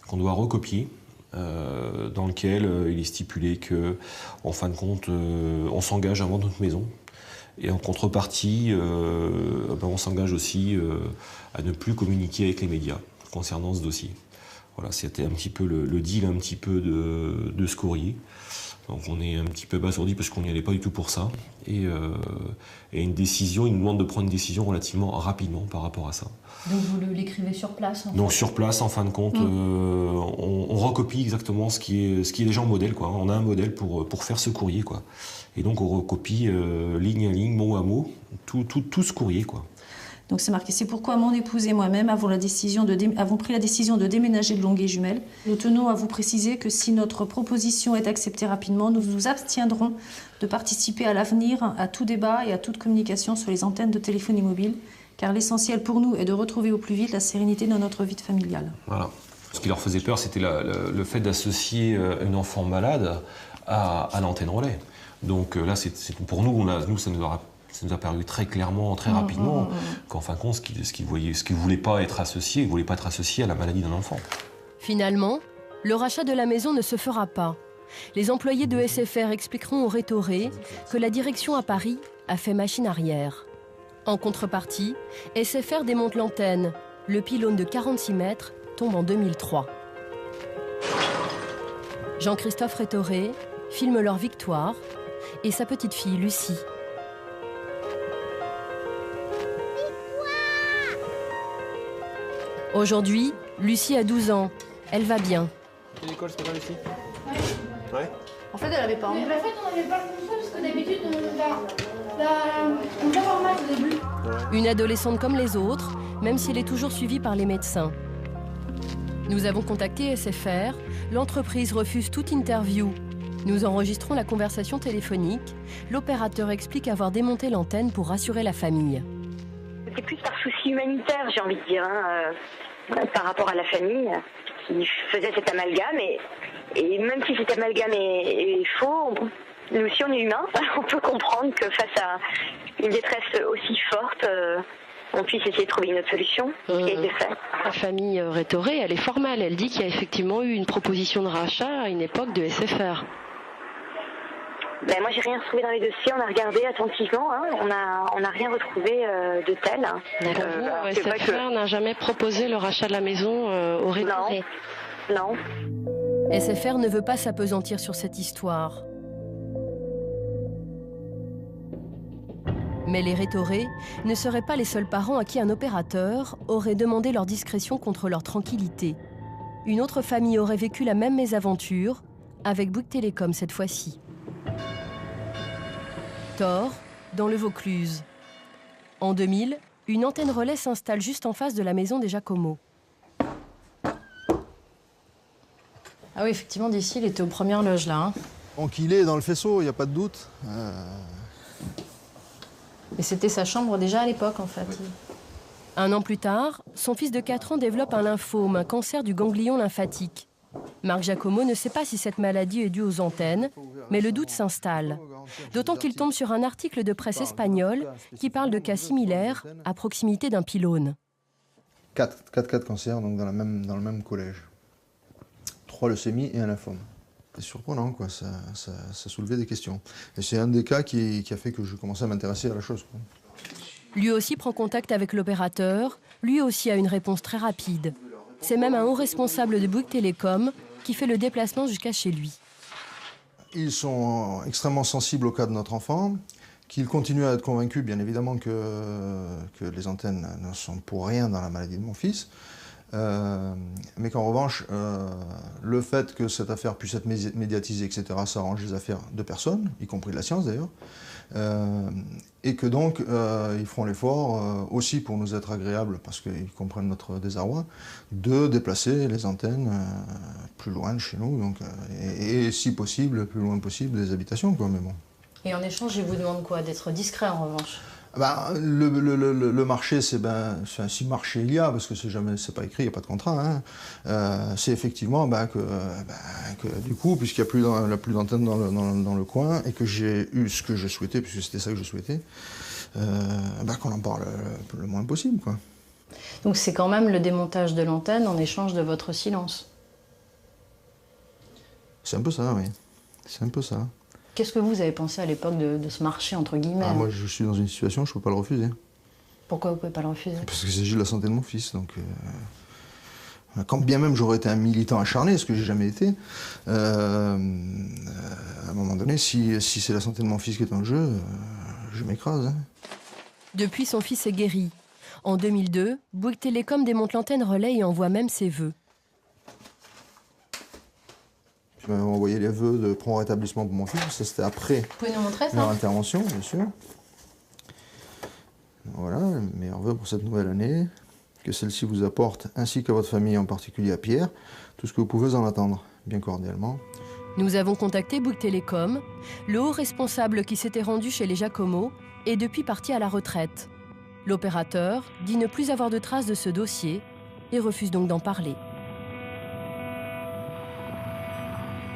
qu'on doit recopier, dans lequel il est stipulé que, en fin de compte, on s'engage à vendre notre maison. Et en contrepartie, on s'engage aussi à ne plus communiquer avec les médias concernant ce dossier. Voilà, c'était un petit peu le deal un petit peu de ce courrier. Donc on est un petit peu abasourdi parce qu'on n'y allait pas du tout pour ça. Et une décision, ils nous demandent de prendre une décision relativement rapidement par rapport à ça. Donc vous l'écrivez sur place en fait. Donc sur place, en fin de compte, on recopie exactement ce qui est déjà en modèle, quoi. On a un modèle pour faire ce courrier, quoi. Et donc on recopie ligne à ligne, mot à mot, tout ce courrier, quoi. Donc c'est marqué, c'est pourquoi mon épouse et moi-même avons pris la décision de déménager de Longué-Jumelles. Nous tenons à vous préciser que si notre proposition est acceptée rapidement, nous nous abstiendrons de participer à l'avenir à tout débat et à toute communication sur les antennes de téléphonie mobile, car l'essentiel pour nous est de retrouver au plus vite la sérénité dans notre vie familiale. Voilà. Ce qui leur faisait peur, c'était le fait d'associer un enfant malade à l'antenne relais. Donc là, pour nous, ça nous aura Ça nous a paru très clairement, très rapidement, qu'en fin de compte, ce qu'il voulait pas être associé, il voulait pas être associé à la maladie d'un enfant. Finalement, le rachat de la maison ne se fera pas. Les employés de SFR expliqueront aux Rétoré que la direction à Paris a fait machine arrière. En contrepartie, SFR démonte l'antenne. Le pylône de 46 mètres tombe en 2003. Jean-Christophe Rétoré filme leur victoire et sa petite fille Lucie. Aujourd'hui, Lucie a 12 ans. Elle va bien. L'école, c'est pas Lucie? Ouais. En fait, elle avait pas envie. En fait, on n'avait pas le choix parce que d'habitude, on va voir mal au début. Une adolescente comme les autres, même s'il est toujours suivi par les médecins. Nous avons contacté SFR. L'entreprise refuse toute interview. Nous enregistrons la conversation téléphonique. L'opérateur explique avoir démonté l'antenne pour rassurer la famille. C'est plus par souci humanitaire, j'ai envie de dire, par rapport à la famille qui faisait cet amalgame. Et même si cet amalgame est faux, nous aussi on est humains, on peut comprendre que face à une détresse aussi forte, on puisse essayer de trouver une autre solution, ce qui a été fait. La famille Rétoré, elle est formelle, elle dit qu'il y a effectivement eu une proposition de rachat à une époque de SFR. Ben moi j'ai rien retrouvé dans les dossiers, on a regardé attentivement, on n'a rien retrouvé de tel. D'accord. SFR n'a jamais proposé le rachat de la maison au Rétoré. Non. SFR ne veut pas s'appesantir sur cette histoire. Mais les Rétoré ne seraient pas les seuls parents à qui un opérateur aurait demandé leur discrétion contre leur tranquillité. Une autre famille aurait vécu la même mésaventure, avec Bouygues Télécom cette fois-ci. Thor, dans le Vaucluse. En 2000, une antenne relais s'installe juste en face de la maison des Jacomo. Ah oui, effectivement, d'ici, il était aux premières loges, là. Hein. Donc il est dans le faisceau, il n'y a pas de doute. Et c'était sa chambre déjà à l'époque, en fait. Oui. Un an plus tard, son fils de 4 ans développe un lymphome, un cancer du ganglion lymphatique. Marc Jacomo ne sait pas si cette maladie est due aux antennes, mais le doute s'installe. D'autant qu'il tombe sur un article de presse espagnole qui parle de cas similaires à proximité d'un pylône. 4 cas de cancer donc dans le même collège. 3 leucémies et un lymphome. C'est surprenant, quoi. Ça soulevait des questions. Et c'est un des cas qui a fait que je commençais à m'intéresser à la chose, quoi. Lui aussi prend contact avec l'opérateur, lui aussi a une réponse très rapide. C'est même un haut responsable de Bouygues Télécom qui fait le déplacement jusqu'à chez lui. Ils sont extrêmement sensibles au cas de notre enfant, qu'ils continuent à être convaincus, bien évidemment, que les antennes ne sont pour rien dans la maladie de mon fils. Mais qu'en revanche, le fait que cette affaire puisse être médiatisée, etc., ça arrange les affaires de personne, y compris de la science d'ailleurs, et que donc ils feront l'effort, aussi pour nous être agréables, parce qu'ils comprennent notre désarroi, de déplacer les antennes plus loin de chez nous, donc, et si possible, le plus loin possible des habitations, quoi, mais bon. Et en échange, ils vous demandent quoi? D'être discret en revanche? Le marché, c'est si marché il y a, parce que c'est pas écrit, il n'y a pas de contrat, hein, c'est effectivement que du coup, puisqu'il n'y a plus d'antenne dans le coin, et que j'ai eu ce que je souhaitais, puisque c'était ça que je souhaitais, qu'on en parle le moins possible, quoi. Donc c'est quand même le démontage de l'antenne en échange de votre silence? C'est un peu ça, oui. C'est un peu ça. Qu'est-ce que vous avez pensé à l'époque de ce marché, entre guillemets? Moi, je suis dans une situation, je ne peux pas le refuser. Pourquoi vous ne pouvez pas le refuser? Parce qu'il s'agit de la santé de mon fils. Donc, quand bien même j'aurais été un militant acharné, ce que j'ai jamais été, à un moment donné, si c'est la santé de mon fils qui est en jeu, je m'écrase. Hein. Depuis, son fils est guéri. En 2002, Bouygues Télécom démonte l'antenne relais et envoie même ses vœux. Ils m'avaient envoyé les vœux de prompt rétablissement pour mon fils. Ça, c'était après leur intervention, bien sûr. Voilà, les meilleurs vœux pour cette nouvelle année. Que celle-ci vous apporte, ainsi qu'à votre famille, en particulier à Pierre, tout ce que vous pouvez en attendre, bien cordialement. Nous avons contacté Bouygues Télécom. Le haut responsable qui s'était rendu chez les Jacomo est depuis parti à la retraite. L'opérateur dit ne plus avoir de traces de ce dossier et refuse donc d'en parler.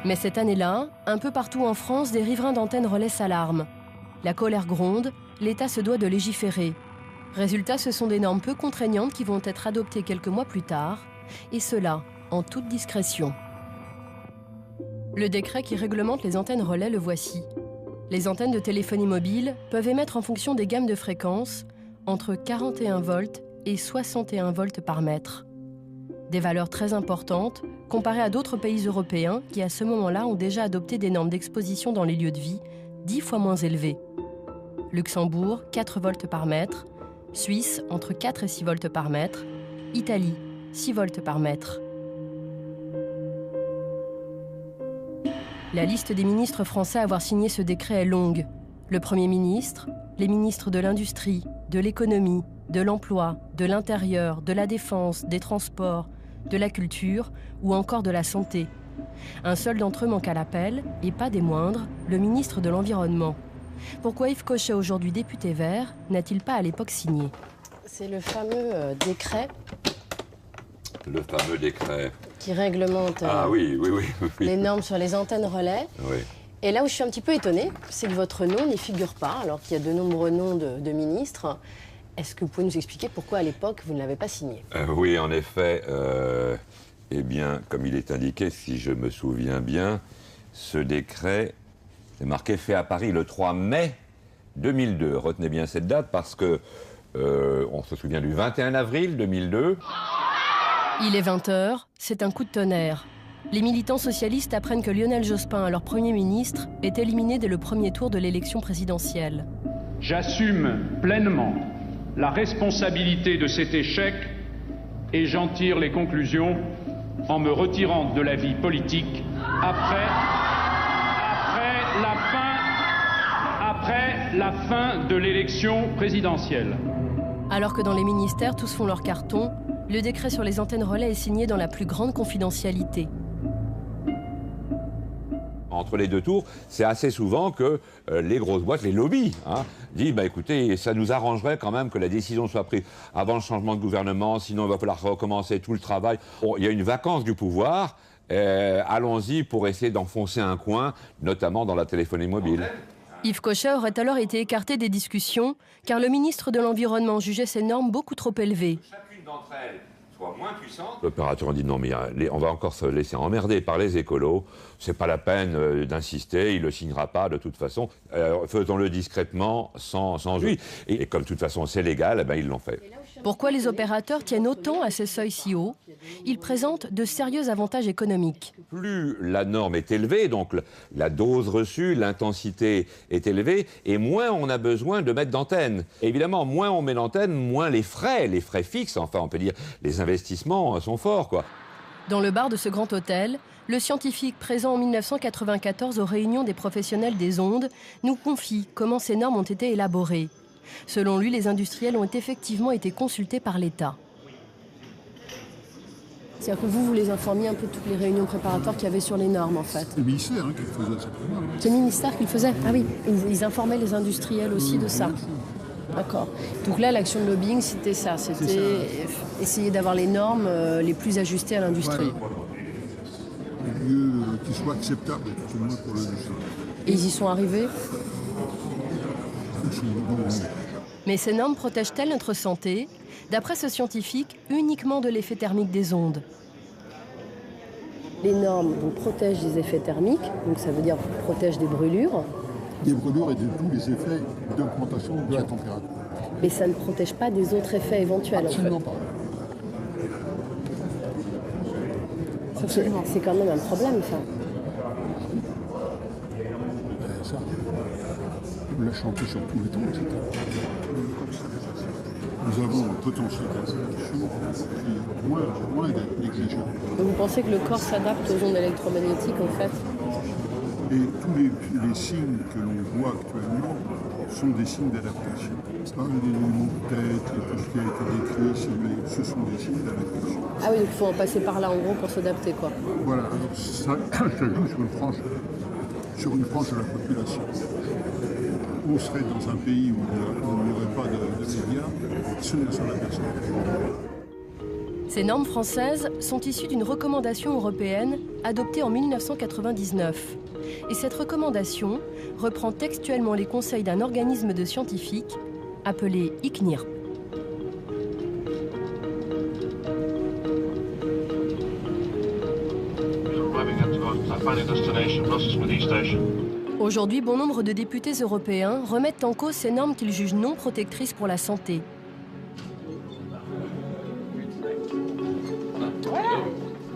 Mais cette année-là, un peu partout en France, des riverains d'antennes relais s'alarment. La colère gronde l'État se doit de légiférer. Résultat, ce sont des normes peu contraignantes qui vont être adoptées quelques mois plus tard, et cela en toute discrétion. Le décret qui réglemente les antennes relais le voici. Les antennes de téléphonie mobile peuvent émettre en fonction des gammes de fréquences entre 41 volts et 61 volts par mètre. Des valeurs très importantes comparées à d'autres pays européens qui à ce moment-là ont déjà adopté des normes d'exposition dans les lieux de vie 10 fois moins élevées. Luxembourg, 4 volts par mètre. Suisse, entre 4 et 6 volts par mètre. Italie, 6 volts par mètre. La liste des ministres français à avoir signé ce décret est longue. Le Premier ministre, les ministres de l'Industrie, de l'Économie, de l'Emploi, de l'Intérieur, de la Défense, des Transports, de la Culture ou encore de la Santé. Un seul d'entre eux manque à l'appel, et pas des moindres, le ministre de l'Environnement. Pourquoi Yves Cochet, aujourd'hui député vert, n'a-t-il pas à l'époque signé? C'est le fameux décret. Le fameux décret. Qui réglemente oui. les normes sur les antennes relais. Oui. Et là où je suis un petit peu étonnée, c'est que votre nom n'y figure pas, alors qu'il y a de nombreux noms de ministres. Est-ce que vous pouvez nous expliquer pourquoi à l'époque vous ne l'avez pas signé? Oui, en effet. Eh bien, comme il est indiqué, si je me souviens bien, ce décret est marqué fait à Paris le 3 mai 2002. Retenez bien cette date parce que on se souvient du 21 avril 2002. Il est 20h, c'est un coup de tonnerre. Les militants socialistes apprennent que Lionel Jospin, leur Premier ministre, est éliminé dès le premier tour de l'élection présidentielle. J'assume pleinement la responsabilité de cet échec et j'en tire les conclusions en me retirant de la vie politique après la fin de l'élection présidentielle. Alors que dans les ministères, tous font leur carton, le décret sur les antennes relais est signé dans la plus grande confidentialité. Entre les deux tours, c'est assez souvent que les grosses boîtes, les lobbies, disent écoutez, ça nous arrangerait quand même que la décision soit prise avant le changement de gouvernement, sinon il va falloir recommencer tout le travail. Bon, il y a une vacance du pouvoir, allons-y pour essayer d'enfoncer un coin, notamment dans la téléphonie mobile. Yves Cochet aurait alors été écarté des discussions, car le ministre de l'Environnement jugeait ces normes beaucoup trop élevées. Chacune d'entre elles soit moins puissante. L'opérateur a dit non, mais on va encore se laisser emmerder par les écolos. C'est pas la peine d'insister, il le signera pas de toute façon. Faisons-le discrètement, sans lui. Et comme de toute façon c'est légal, ils l'ont fait. Pourquoi les opérateurs tiennent autant à ces seuils si hauts? Ils présentent de sérieux avantages économiques. Plus la norme est élevée, donc la dose reçue, l'intensité est élevée, et moins on a besoin de mettre d'antennes. Évidemment, moins on met d'antennes, moins les frais fixes, enfin on peut dire les investissements sont forts, quoi. Dans le bar de ce grand hôtel, le scientifique présent en 1994 aux réunions des professionnels des ondes nous confie comment ces normes ont été élaborées. Selon lui, les industriels ont effectivement été consultés par l'État. C'est-à-dire que vous les informiez un peu de toutes les réunions préparatoires qu'il y avait sur les normes, en fait. C'est le ministère qui le faisait, ça. C'est le ministère qui le faisait? Ah oui, ils informaient les industriels aussi de ça. D'accord. Donc là, l'action de lobbying, c'était ça. C'était essayer d'avoir les normes les plus ajustées à l'industrie. Le mieux qui soit acceptable, tout le monde pour l'industrie. Et ils y sont arrivés? Mais ces normes protègent-elles notre santé? D'après ce scientifique, uniquement de l'effet thermique des ondes. Les normes protègent des effets thermiques, donc ça veut dire protègent des brûlures. Des brûlures et de tous les effets d'augmentation de la température. Mais ça ne protège pas des autres effets éventuels. Absolument pas. C'est quand même un problème, ça. Ça, on l'a chanté sur tous les temps, etc. Nous avons un potentiel d'adaptation qui est loin d'être exagéré. Vous pensez que le corps s'adapte aux ondes électromagnétiques, en fait? Et tous les signes que l'on voit actuellement sont des signes d'adaptation. Les mouvements de tête, tout ce qui a été décrit, ce sont des signes d'adaptation. Ah oui, donc il faut en passer par là, en gros, pour s'adapter, quoi. Voilà, alors ça joue sur une tranche de la population. On serait dans un pays où il n'y aurait pas de médias, ce n'est sur la personne. Ces normes françaises sont issues d'une recommandation européenne adoptée en 1999. Et cette recommandation reprend textuellement les conseils d'un organisme de scientifiques appelé ICNIRP. Aujourd'hui, bon nombre de députés européens remettent en cause ces normes qu'ils jugent non protectrices pour la santé.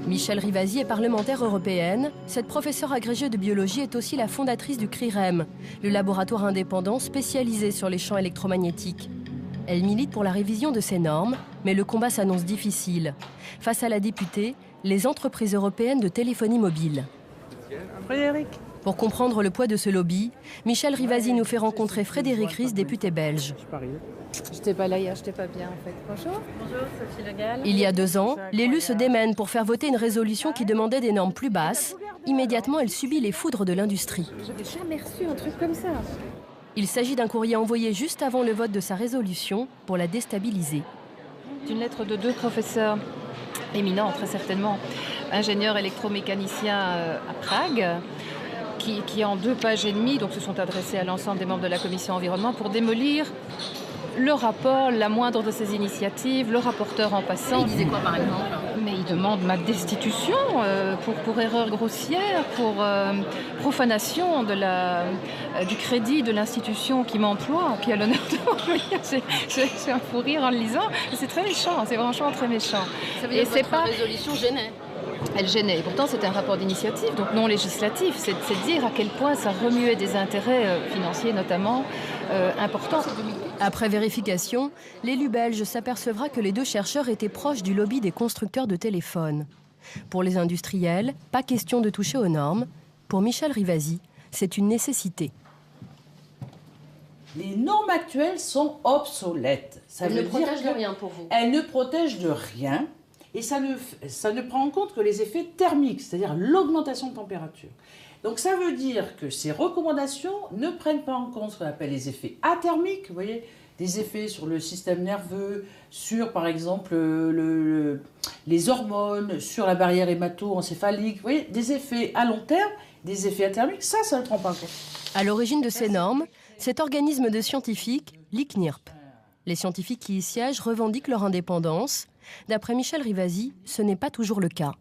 Michèle Rivasi est parlementaire européenne. Cette professeure agrégée de biologie est aussi la fondatrice du CRIREM, le laboratoire indépendant spécialisé sur les champs électromagnétiques. Elle milite pour la révision de ces normes, mais le combat s'annonce difficile. Face à la députée, les entreprises européennes de téléphonie mobile. Frédéric. Pour comprendre le poids de ce lobby, Michèle Rivasi nous fait rencontrer Frédéric Ries, député belge. J'étais pas là hier, j'étais pas bien en fait. Bonjour. Bonjour, Sophie Le Gall. Il y a 2 ans, l'élu se démène pour faire voter une résolution qui demandait des normes plus basses. Immédiatement, elle subit les foudres de l'industrie. J'avais jamais reçu un truc comme ça. Il s'agit d'un courrier envoyé juste avant le vote de sa résolution pour la déstabiliser. Une lettre de 2 professeurs éminents, très certainement, ingénieurs électromécaniciens à Prague, qui en 2 pages et demie donc, se sont adressés à l'ensemble des membres de la commission environnement pour démolir le rapport, la moindre de ces initiatives, le rapporteur en passant. Il disait quoi par exemple? Mais il demande ma destitution pour erreur grossière, pour profanation du crédit de l'institution qui m'emploie, qui a l'honneur de m'employer. C'est un fou rire en le lisant. C'est très méchant, c'est franchement très méchant. Ça veut dire que votre résolution gênait? Elle gênait. Et pourtant, c'est un rapport d'initiative, donc non législatif. C'est dire à quel point ça remuait des intérêts financiers, notamment, importants. Après vérification, l'élu belge s'apercevra que les 2 chercheurs étaient proches du lobby des constructeurs de téléphones. Pour les industriels, pas question de toucher aux normes. Pour Michèle Rivasi, c'est une nécessité. Les normes actuelles sont obsolètes. Elles ne protègent de rien pour vous. Elles ne protègent de rien. Et ça ne prend en compte que les effets thermiques, c'est-à-dire l'augmentation de température. Donc ça veut dire que ces recommandations ne prennent pas en compte ce qu'on appelle les effets athermiques, vous voyez, des effets sur le système nerveux, sur par exemple les hormones, sur la barrière hémato-encéphalique, vous voyez, des effets à long terme, des effets athermiques, ça ne prend pas en compte. À l'origine de ces normes, cet organisme de scientifiques, l'ICNIRP. Les scientifiques qui y siègent revendiquent leur indépendance. D'après Michèle Rivasi, ce n'est pas toujours le cas.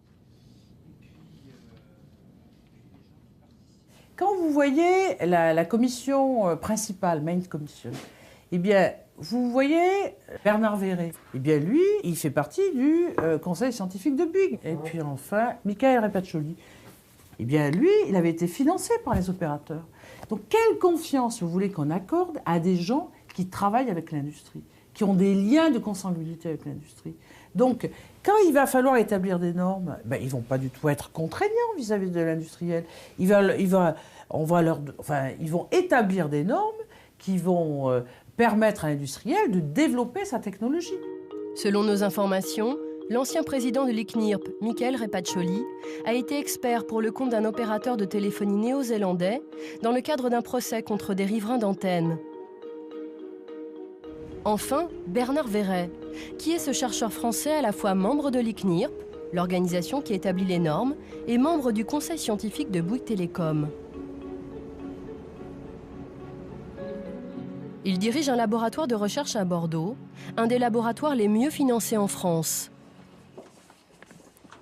Quand vous voyez la commission principale, Main Commission, eh bien, vous voyez Bernard Verret. Eh bien, lui, il fait partie du conseil scientifique de Bouygues. Et puis enfin, Michael Repaccioli. Eh bien, lui, il avait été financé par les opérateurs. Donc, quelle confiance vous voulez qu'on accorde à des gens qui travaillent avec l'industrie, qui ont des liens de consanguinité avec l'industrie? Donc, quand il va falloir établir des normes, ben, ils ne vont pas du tout être contraignants vis-à-vis de l'industriel. Ils vont établir des normes qui vont permettre à l'industriel de développer sa technologie. Selon nos informations, l'ancien président de l'ICNIRP, Michael Repaccioli, a été expert pour le compte d'un opérateur de téléphonie néo-zélandais dans le cadre d'un procès contre des riverains d'antennes. Enfin, Bernard Verret, qui est ce chercheur français à la fois membre de l'ICNIRP, l'organisation qui établit les normes, et membre du conseil scientifique de Bouygues Télécom. Il dirige un laboratoire de recherche à Bordeaux, un des laboratoires les mieux financés en France.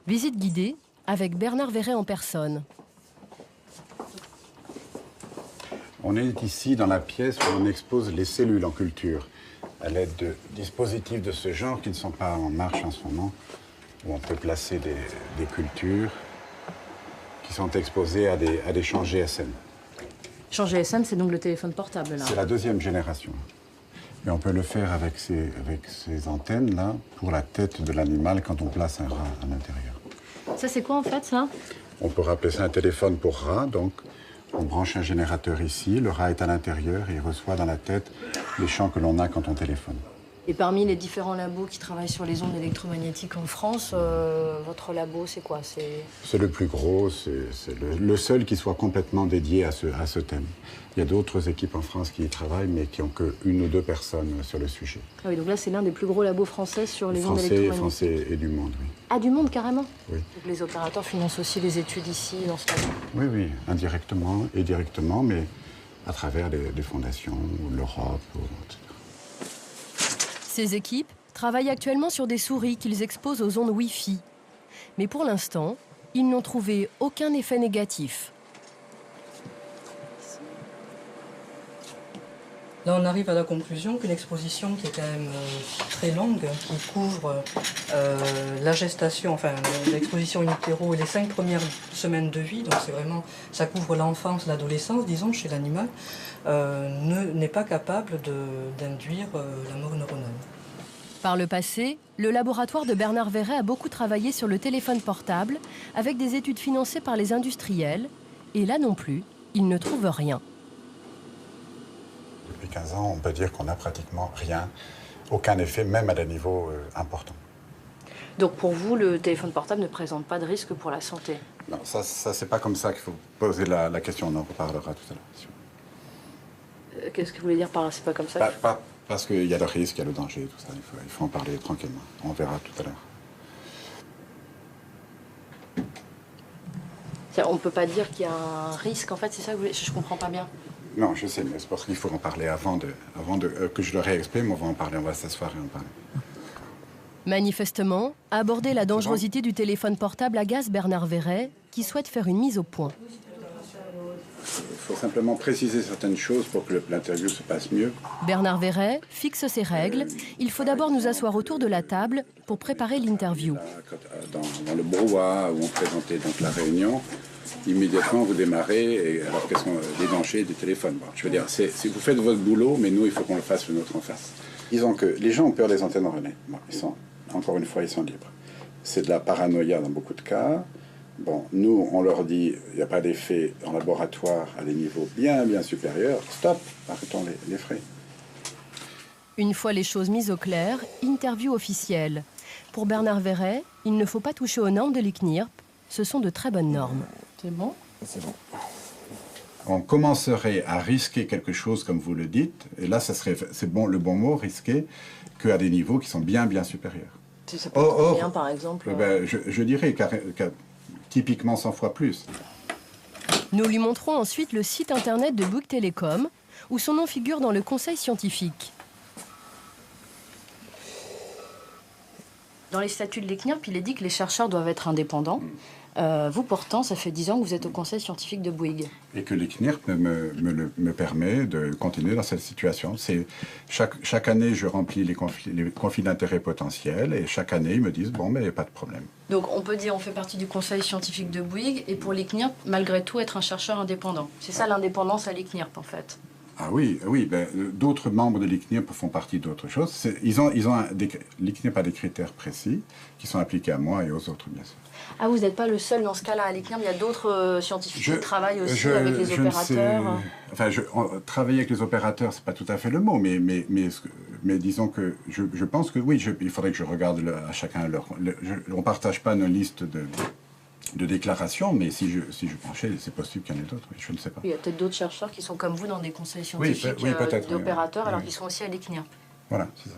Visite guidée avec Bernard Verret en personne. On est ici dans la pièce où on expose les cellules en culture, à l'aide de dispositifs de ce genre qui ne sont pas en marche en ce moment, où on peut placer des cultures qui sont exposées à des champs GSM. Champ GSM, c'est donc le téléphone portable, là. C'est la 2e génération. Et on peut le faire avec ces antennes-là pour la tête de l'animal quand on place un rat à l'intérieur. Ça, c'est quoi, en fait, ça? On peut appeler ça un téléphone pour rat, donc on branche un générateur ici, le rat est à l'intérieur et il reçoit dans la tête les champs que l'on a quand on téléphone. Et parmi les différents labos qui travaillent sur les ondes électromagnétiques en France, votre labo, c'est quoi? C'est le plus gros, c'est le seul qui soit complètement dédié à ce thème. Il y a d'autres équipes en France qui y travaillent, mais qui n'ont qu'une ou deux personnes sur le sujet. Ah oui, donc là, c'est l'un des plus gros labos français sur les ondes électromagnétiques. Français et du monde, oui. Ah, du monde, carrément? Oui. Donc les opérateurs financent aussi les études ici, dans ce labo? Oui, oui, indirectement et directement, mais à travers des fondations, ou l'Europe, etc. Ces équipes travaillent actuellement sur des souris qu'ils exposent aux ondes Wi-Fi. Mais pour l'instant, ils n'ont trouvé aucun effet négatif. Là, on arrive à la conclusion que l'exposition, qui est quand même très longue, qui couvre la gestation, enfin l'exposition in utero et les 5 premières semaines de vie, donc c'est vraiment, ça couvre l'enfance, l'adolescence, disons, chez l'animal, n'est pas capable d'induire la mort neuronale. Par le passé, le laboratoire de Bernard Verret a beaucoup travaillé sur le téléphone portable avec des études financées par les industriels. Et là non plus, il ne trouve rien. Depuis 15 ans, on peut dire qu'on n'a pratiquement rien, aucun effet, même à des niveaux importants. Donc pour vous, le téléphone portable ne présente pas de risque pour la santé? Non, ça c'est pas comme ça qu'il faut poser la question, on en reparlera tout à l'heure. Qu'est-ce que vous voulez dire par là? C'est pas comme ça? Parce qu'il y a le risque, il y a le danger, tout ça. Il faut en parler tranquillement. On verra tout à l'heure. On ne peut pas dire qu'il y a un risque, en fait, c'est ça que je ne comprends pas bien. Non, je sais, mais c'est parce qu'il faut en parler avant que je le réexprime. On va en parler, on va s'asseoir et en parler. Manifestement, aborder la dangerosité du téléphone portable agace Bernard Verret, qui souhaite faire une mise au point. Il faut simplement préciser certaines choses pour que l'interview se passe mieux. Bernard Verret fixe ses règles. Il faut d'abord nous asseoir autour de la table pour préparer l'interview. Dans le brouhaha où on présentait donc la réunion, immédiatement vous démarrez, et alors quels sont les dangers des téléphones? Bon, je veux dire, vous faites votre boulot, mais nous, il faut qu'on le fasse le nôtre en face. Disons que les gens ont peur des antennes relais. Bon, encore une fois, ils sont libres. C'est de la paranoïa dans beaucoup de cas. Bon, nous, on leur dit, il n'y a pas d'effet en laboratoire à des niveaux bien supérieurs. Stop, arrêtons les frais. Une fois les choses mises au clair, interview officielle. Pour Bernard Verret, il ne faut pas toucher aux normes de l'ICNIRP. Ce sont de très bonnes normes. C'est bon? C'est bon. On commencerait à risquer quelque chose, comme vous le dites, et là, c'est bon, le bon mot, risquer, qu'à des niveaux qui sont bien supérieurs. Si ça peut être combien, par exemple? Je dirais typiquement 100 fois plus. Nous lui montrons ensuite le site internet de Bouygues Télécom, où son nom figure dans le conseil scientifique. Dans les statuts de l'ICNIRP, il est dit que les chercheurs doivent être indépendants. Vous, pourtant, ça fait 10 ans que vous êtes au conseil scientifique de Bouygues. Et que l'ICNIRP me permet de continuer dans cette situation. Chaque année, je remplis les conflits d'intérêts potentiels, et chaque année, ils me disent, bon, mais il n'y a pas de problème. Donc, on peut dire on fait partie du conseil scientifique de Bouygues, et pour l'ICNIRP, malgré tout, être un chercheur indépendant. C'est ça l'indépendance à l'ICNIRP, en fait. Ah oui, d'autres membres de l'ICNIRP font partie d'autres choses. L'ICNIRP a des critères précis qui sont appliqués à moi et aux autres, bien sûr. Ah, vous n'êtes pas le seul dans ce cas-là à l'ICNIRP, il y a d'autres scientifiques qui travaillent aussi avec les opérateurs. Travailler avec les opérateurs, c'est pas tout à fait le mot, mais disons que je pense que oui, il faudrait que je regarde à chacun on ne partage pas nos listes de déclarations, mais si je penchais, c'est possible qu'il y en ait d'autres, je ne sais pas. Il y a peut-être d'autres chercheurs qui sont comme vous dans des conseils scientifiques d'opérateurs, alors qu'ils sont aussi à l'ICNIRP. Voilà, c'est ça.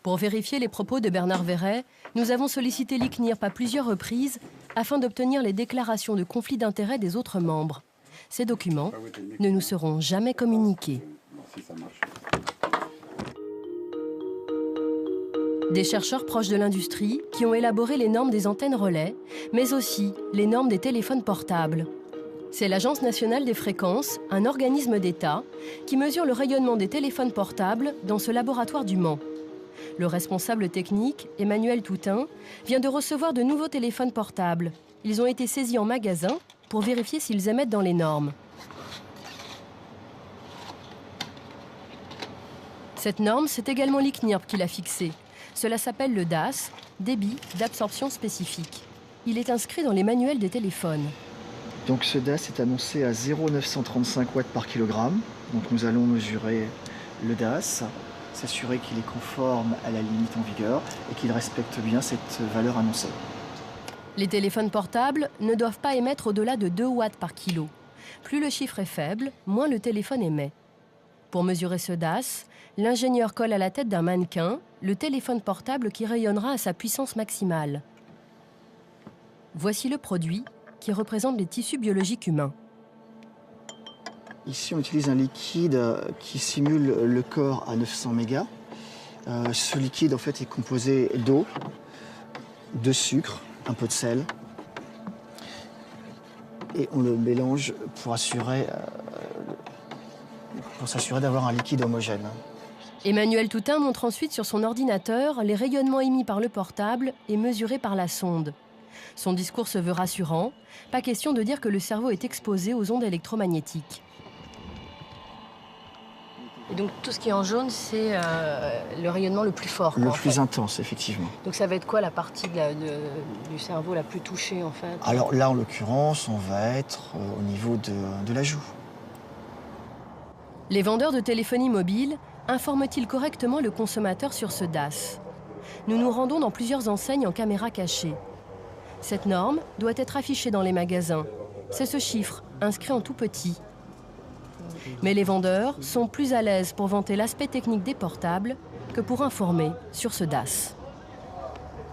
Pour vérifier les propos de Bernard Verret, nous avons sollicité l'ICNIRP à plusieurs reprises afin d'obtenir les déclarations de conflit d'intérêts des autres membres. Ces documents ne nous seront jamais communiqués. Des chercheurs proches de l'industrie qui ont élaboré les normes des antennes relais, mais aussi les normes des téléphones portables. C'est l'Agence nationale des fréquences, un organisme d'État, qui mesure le rayonnement des téléphones portables dans ce laboratoire du Mans. Le responsable technique, Emmanuel Toutain, vient de recevoir de nouveaux téléphones portables. Ils ont été saisis en magasin pour vérifier s'ils émettent dans les normes. Cette norme, c'est également l'ICNIRP qui l'a fixée. Cela s'appelle le DAS, débit d'absorption spécifique. Il est inscrit dans les manuels des téléphones. Donc ce DAS est annoncé à 0,935 watts par kilogramme. Donc nous allons mesurer le DAS. s'assurer qu'il est conforme à la limite en vigueur et qu'il respecte bien cette valeur annoncée. Les téléphones portables ne doivent pas émettre au-delà de 2 watts par kilo. Plus le chiffre est faible, moins le téléphone émet. Pour mesurer ce DAS, l'ingénieur colle à la tête d'un mannequin le téléphone portable qui rayonnera à sa puissance maximale. Voici le produit qui représente les tissus biologiques humains. Ici, on utilise un liquide qui simule le corps à 900 mégas. Ce liquide, en fait, est composé d'eau, de sucre, un peu de sel. Et on le mélange pour s'assurer d'avoir un liquide homogène. Emmanuel Toutain montre ensuite sur son ordinateur les rayonnements émis par le portable et mesurés par la sonde. Son discours se veut rassurant. Pas question de dire que le cerveau est exposé aux ondes électromagnétiques. Et donc tout ce qui est en jaune, c'est le rayonnement le plus fort. Le plus intense, effectivement. Donc ça va être quoi la partie du cerveau la plus touchée en fait? Alors là, en l'occurrence, on va être au niveau de la joue. Les vendeurs de téléphonie mobile informent-ils correctement le consommateur sur ce DAS? Nous nous rendons dans plusieurs enseignes en caméra cachée. Cette norme doit être affichée dans les magasins. C'est ce chiffre, inscrit en tout petit. Mais les vendeurs sont plus à l'aise pour vanter l'aspect technique des portables que pour informer sur ce DAS.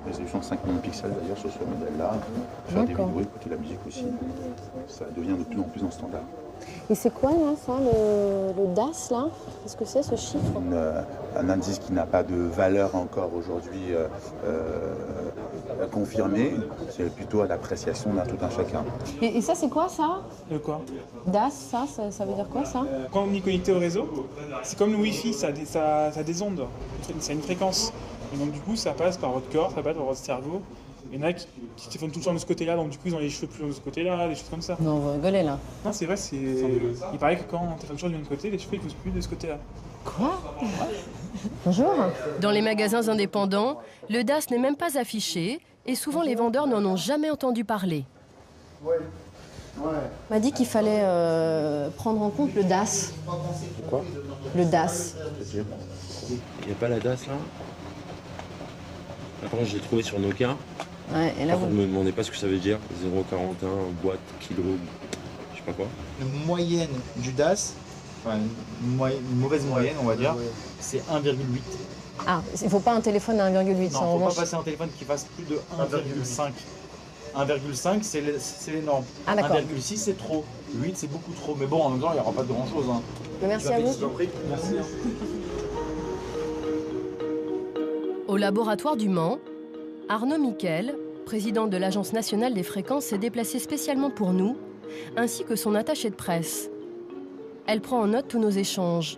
Résolution de 5 millions de pixels d'ailleurs sur ce modèle-là. Faire des vidéos, écouter la musique aussi. Ça devient de plus en plus en standard. Et c'est quoi là, ça, le DAS là? Qu'est-ce que c'est ce chiffre? Un indice qui n'a pas de valeur encore aujourd'hui confirmée. C'est plutôt à l'appréciation d'un tout un chacun. Et ça c'est quoi ça? Quoi? DAS, ça veut dire quoi ça? Quand on est connecté au réseau, c'est comme le Wi-Fi, ça a des ondes, ça a une fréquence. Et donc du coup ça passe par votre corps, ça passe par votre cerveau. Il y en a qui téléphonent tout le temps de ce côté-là, donc du coup ils ont les cheveux plus longs de ce côté-là, des choses comme ça. Non, vous rigolez là. Non, c'est vrai, il paraît que quand on téléphone toujours du même côté, les cheveux ils poussent plus de ce côté-là. Quoi? Bonjour. Dans les magasins indépendants, le DAS n'est même pas affiché et souvent les vendeurs n'en ont jamais entendu parler. On m'a dit qu'il fallait prendre en compte le DAS. Quoi? Le DAS. Il n'y a pas la DAS là? Après, je l'ai trouvé sur Nokia. Ouais, et là, vous ne me demandez pas ce que ça veut dire. 0,41, boîte, kilo, je sais pas quoi. La moyenne du DAS, enfin une mauvaise moyenne on va dire, c'est 1,8. Ah, il ne faut pas un téléphone à 1,8. Non, il ne faut pas passer un téléphone qui fasse plus de 1,5. 1,5 c'est les normes. Ah, 1,6 c'est trop. 8 c'est beaucoup trop. Mais bon, en même temps, il n'y aura pas de grand chose. Hein. Merci à vous. Merci. Au laboratoire du Mans, Arnaud Miquel, président de l'Agence nationale des fréquences, s'est déplacé spécialement pour nous, ainsi que son attaché de presse. Elle prend en note tous nos échanges.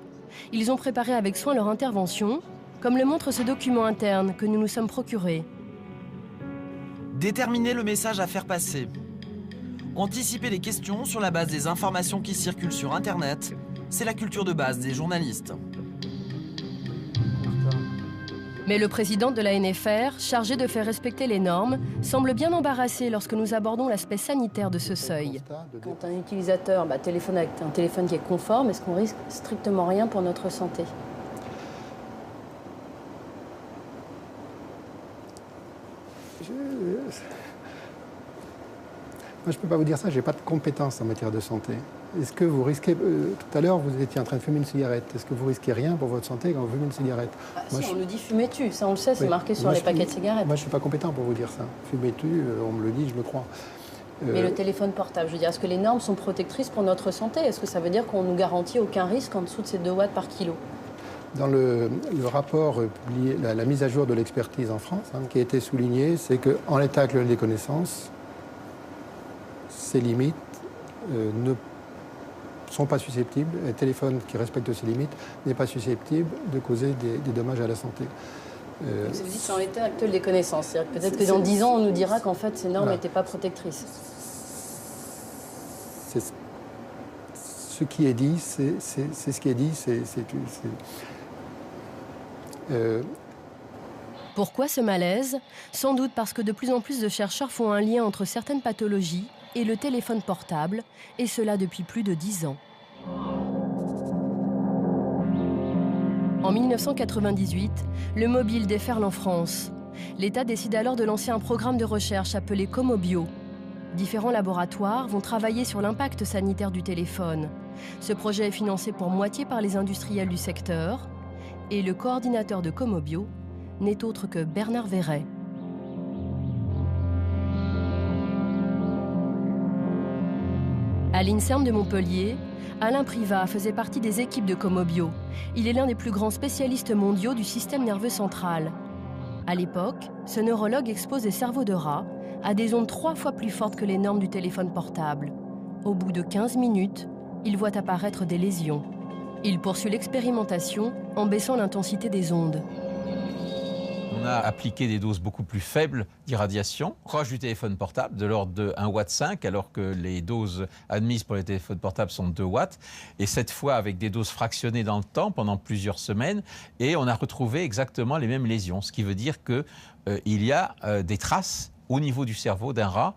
Ils ont préparé avec soin leur intervention, comme le montre ce document interne que nous nous sommes procurés. Déterminer le message à faire passer. Anticiper les questions sur la base des informations qui circulent sur Internet, c'est la culture de base des journalistes. Mais le président de la NFR, chargé de faire respecter les normes, semble bien embarrassé lorsque nous abordons l'aspect sanitaire de ce seuil. Quand un utilisateur téléphone avec un téléphone qui est conforme, est-ce qu'on risque strictement rien pour notre santé? Moi, je ne peux pas vous dire ça, je n'ai pas de compétences en matière de santé. Est-ce que vous risquez... tout à l'heure, vous étiez en train de fumer une cigarette. Est-ce que vous risquez rien pour votre santé quand vous fumez une cigarette? Moi, on nous dit fumez-tu, ça on le sait, c'est marqué sur les paquets de cigarettes. Moi, je ne suis pas compétent pour vous dire ça. Fumez-tu, on me le dit, je le crois. Mais le téléphone portable, je veux dire, est-ce que les normes sont protectrices pour notre santé? Est-ce que ça veut dire qu'on nous garantit aucun risque en dessous de ces 2 watts par kilo? Dans le rapport publié, la mise à jour de l'expertise en France, qui a été souligné, c'est qu'en l'état actuel des connaissances, ces limites ne sont pas susceptibles, un téléphone qui respecte ces limites n'est pas susceptible de causer des dommages à la santé. Donc, vous dites c'est en l'état actuel des connaissances. Peut-être que dans 10 ans, on nous dira qu'en fait, ces normes n'étaient pas protectrices. Ce qui est dit, c'est ce qui est dit. Pourquoi ce malaise? Sans doute parce que de plus en plus de chercheurs font un lien entre certaines pathologies et le téléphone portable, et cela depuis plus de 10 ans. En 1998, le mobile déferle en France. L'État décide alors de lancer un programme de recherche appelé Comobio. Différents laboratoires vont travailler sur l'impact sanitaire du téléphone. Ce projet est financé pour moitié par les industriels du secteur. Et le coordinateur de Comobio n'est autre que Bernard Verret. À l'INSERM de Montpellier, Alain Privat faisait partie des équipes de Comobio. Il est l'un des plus grands spécialistes mondiaux du système nerveux central. À l'époque, ce neurologue expose des cerveaux de rats à des ondes 3 fois plus fortes que les normes du téléphone portable. Au bout de 15 minutes, il voit apparaître des lésions. Il poursuit l'expérimentation en baissant l'intensité des ondes. On a appliqué des doses beaucoup plus faibles d'irradiation, proche du téléphone portable, de l'ordre de 1,5 Watt, alors que les doses admises pour les téléphones portables sont 2 watts. Et cette fois, avec des doses fractionnées dans le temps, pendant plusieurs semaines, et on a retrouvé exactement les mêmes lésions. Ce qui veut dire qu'il y a des traces au niveau du cerveau d'un rat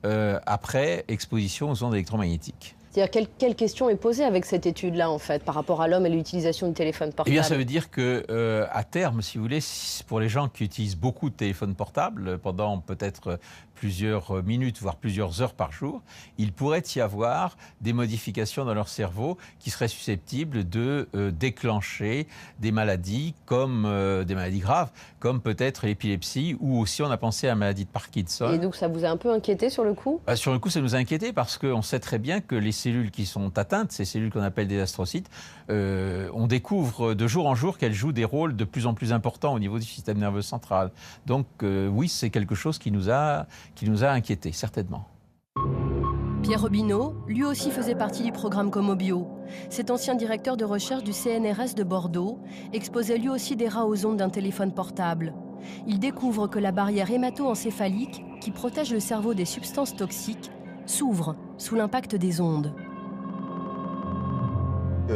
après exposition aux ondes électromagnétiques. C'est-à-dire, quelle question est posée avec cette étude-là, en fait, par rapport à l'homme et l'utilisation du téléphone portable? Eh bien, ça veut dire qu'à terme, si vous voulez, pour les gens qui utilisent beaucoup de téléphones portables, pendant peut-être plusieurs minutes, voire plusieurs heures par jour, il pourrait y avoir des modifications dans leur cerveau qui seraient susceptibles de déclencher des maladies, comme des maladies graves, comme peut-être l'épilepsie, ou aussi on a pensé à la maladie de Parkinson. Et donc, ça vous a un peu inquiété sur le coup? Sur le coup, ça nous a inquiété parce qu'on sait très bien que les cellules qui sont atteintes, ces cellules qu'on appelle des astrocytes, on découvre de jour en jour qu'elles jouent des rôles de plus en plus importants au niveau du système nerveux central. Donc oui, c'est quelque chose qui nous a inquiétés, certainement. Pierre Robineau, lui aussi faisait partie du programme Comobio. Cet ancien directeur de recherche du CNRS de Bordeaux exposait lui aussi des rats aux ondes d'un téléphone portable. Il découvre que la barrière hémato-encéphalique, qui protège le cerveau des substances toxiques, s'ouvre sous l'impact des ondes.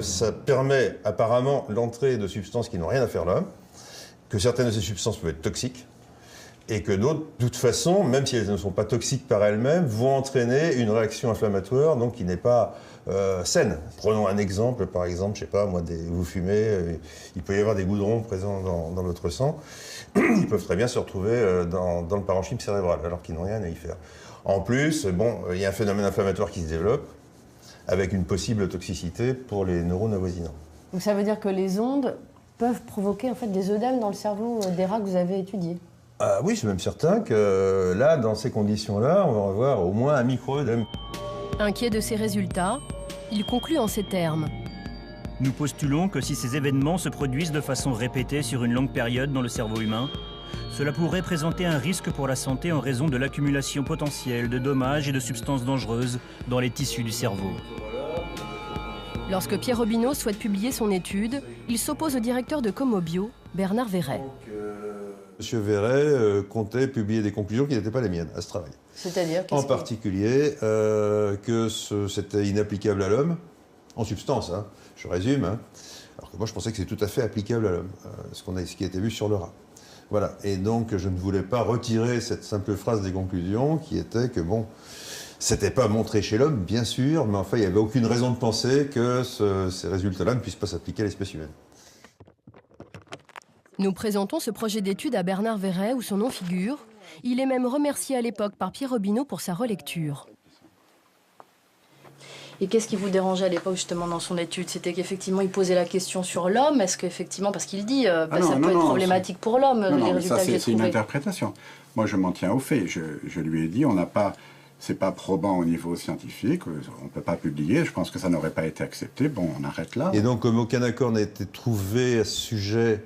Ça permet apparemment l'entrée de substances qui n'ont rien à faire là, que certaines de ces substances peuvent être toxiques, et que d'autres, de toute façon, même si elles ne sont pas toxiques par elles-mêmes, vont entraîner une réaction inflammatoire donc qui n'est pas saine. Prenons un exemple, par exemple, je sais pas, moi, vous fumez, il peut y avoir des goudrons présents dans votre sang, ils peuvent très bien se retrouver dans le parenchyme cérébral, alors qu'ils n'ont rien à y faire. En plus, bon, il y a un phénomène inflammatoire qui se développe, avec une possible toxicité pour les neurones avoisinants. Donc ça veut dire que les ondes peuvent provoquer en fait des œdèmes dans le cerveau des rats que vous avez étudiés? Oui, je suis même certain que là, dans ces conditions-là, on va avoir au moins un micro-œdème. Inquiet de ces résultats, il conclut en ces termes. Nous postulons que si ces événements se produisent de façon répétée sur une longue période dans le cerveau humain, cela pourrait présenter un risque pour la santé en raison de l'accumulation potentielle de dommages et de substances dangereuses dans les tissus du cerveau. Lorsque Pierre Robineau souhaite publier son étude, il s'oppose au directeur de Comobio, Bernard Verret. Monsieur Verret comptait publier des conclusions qui n'étaient pas les miennes à ce travail. C'est-à-dire en particulier que c'était inapplicable à l'homme, en substance, hein, je résume, hein, alors que moi je pensais que c'est tout à fait applicable à l'homme, ce qui a été vu sur le rat. Voilà, et donc je ne voulais pas retirer cette simple phrase des conclusions qui était que bon, c'était pas montré chez l'homme, bien sûr, mais enfin il n'y avait aucune raison de penser que ces résultats-là ne puissent pas s'appliquer à l'espèce humaine. Nous présentons ce projet d'étude à Bernard Verret où son nom figure. Il est même remercié à l'époque par Pierre Robineau pour sa relecture. Et qu'est-ce qui vous dérangeait à l'époque justement dans son étude? C'était qu'effectivement il posait la question sur l'homme. Est-ce qu'effectivement, parce qu'il dit ça peut être problématique pour l'homme, les résultats que j'ai trouvés. C'est une interprétation. Moi je m'en tiens aux faits. Je lui ai dit, c'est pas probant au niveau scientifique, on ne peut pas publier, je pense que ça n'aurait pas été accepté, bon on arrête là. Et donc comme aucun accord n'a été trouvé à ce sujet,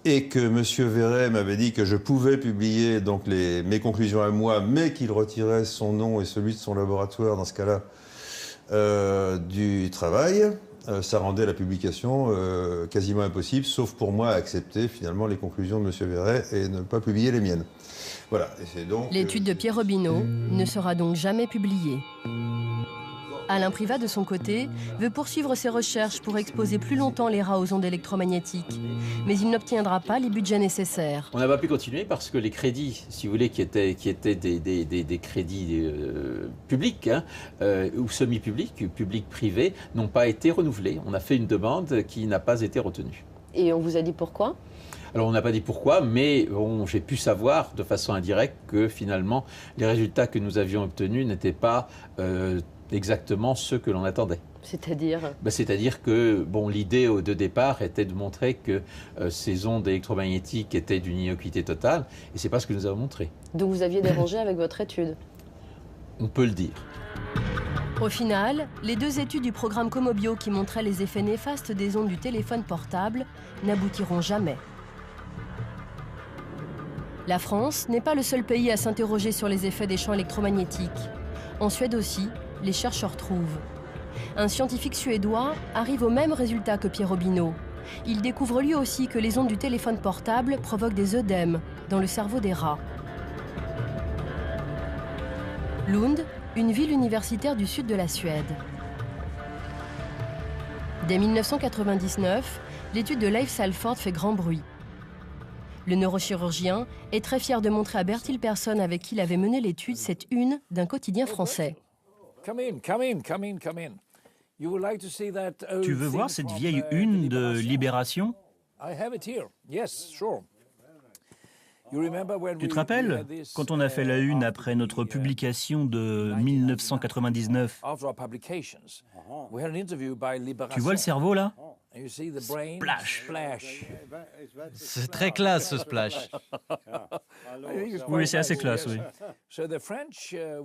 et que M. Verret m'avait dit que je pouvais publier donc mes conclusions à moi, mais qu'il retirait son nom et celui de son laboratoire dans ce cas-là du travail, ça rendait la publication quasiment impossible, sauf pour moi à accepter finalement les conclusions de M. Verret et ne pas publier les miennes. Voilà. L'étude de Pierre Robineau ne sera donc jamais publiée. Alain Privat, de son côté, veut poursuivre ses recherches pour exposer plus longtemps les rats aux ondes électromagnétiques. Mais il n'obtiendra pas les budgets nécessaires. On n'a pas pu continuer parce que les crédits, si vous voulez, qui étaient des crédits publics ou semi-publics, publics-privés, n'ont pas été renouvelés. On a fait une demande qui n'a pas été retenue. Et on vous a dit pourquoi? Alors on n'a pas dit pourquoi, mais j'ai pu savoir de façon indirecte que finalement les résultats que nous avions obtenus n'étaient pas exactement ceux que l'on attendait. C'est-à-dire C'est-à-dire que l'idée de départ était de montrer que ces ondes électromagnétiques étaient d'une innocuité totale, et c'est pas ce que nous avons montré. Donc vous aviez dérangé avec votre étude? On peut le dire. Au final, les 2 études du programme Comobio qui montraient les effets néfastes des ondes du téléphone portable n'aboutiront jamais. La France n'est pas le seul pays à s'interroger sur les effets des champs électromagnétiques. En Suède aussi, les chercheurs trouvent. Un scientifique suédois arrive au même résultat que Pierre Robineau. Il découvre lui aussi que les ondes du téléphone portable provoquent des œdèmes dans le cerveau des rats. Lund, une ville universitaire du sud de la Suède. Dès 1999, l'étude de Leif Salford fait grand bruit. Le neurochirurgien est très fier de montrer à Bertil Persson, avec qui il avait mené l'étude, cette une d'un quotidien français. Tu veux voir cette vieille une de Libération? Tu te rappelles quand on a fait la une après notre publication de 1999? Tu vois le cerveau là? Splash. C'est très classe ce splash. Oui, c'est assez classe, oui.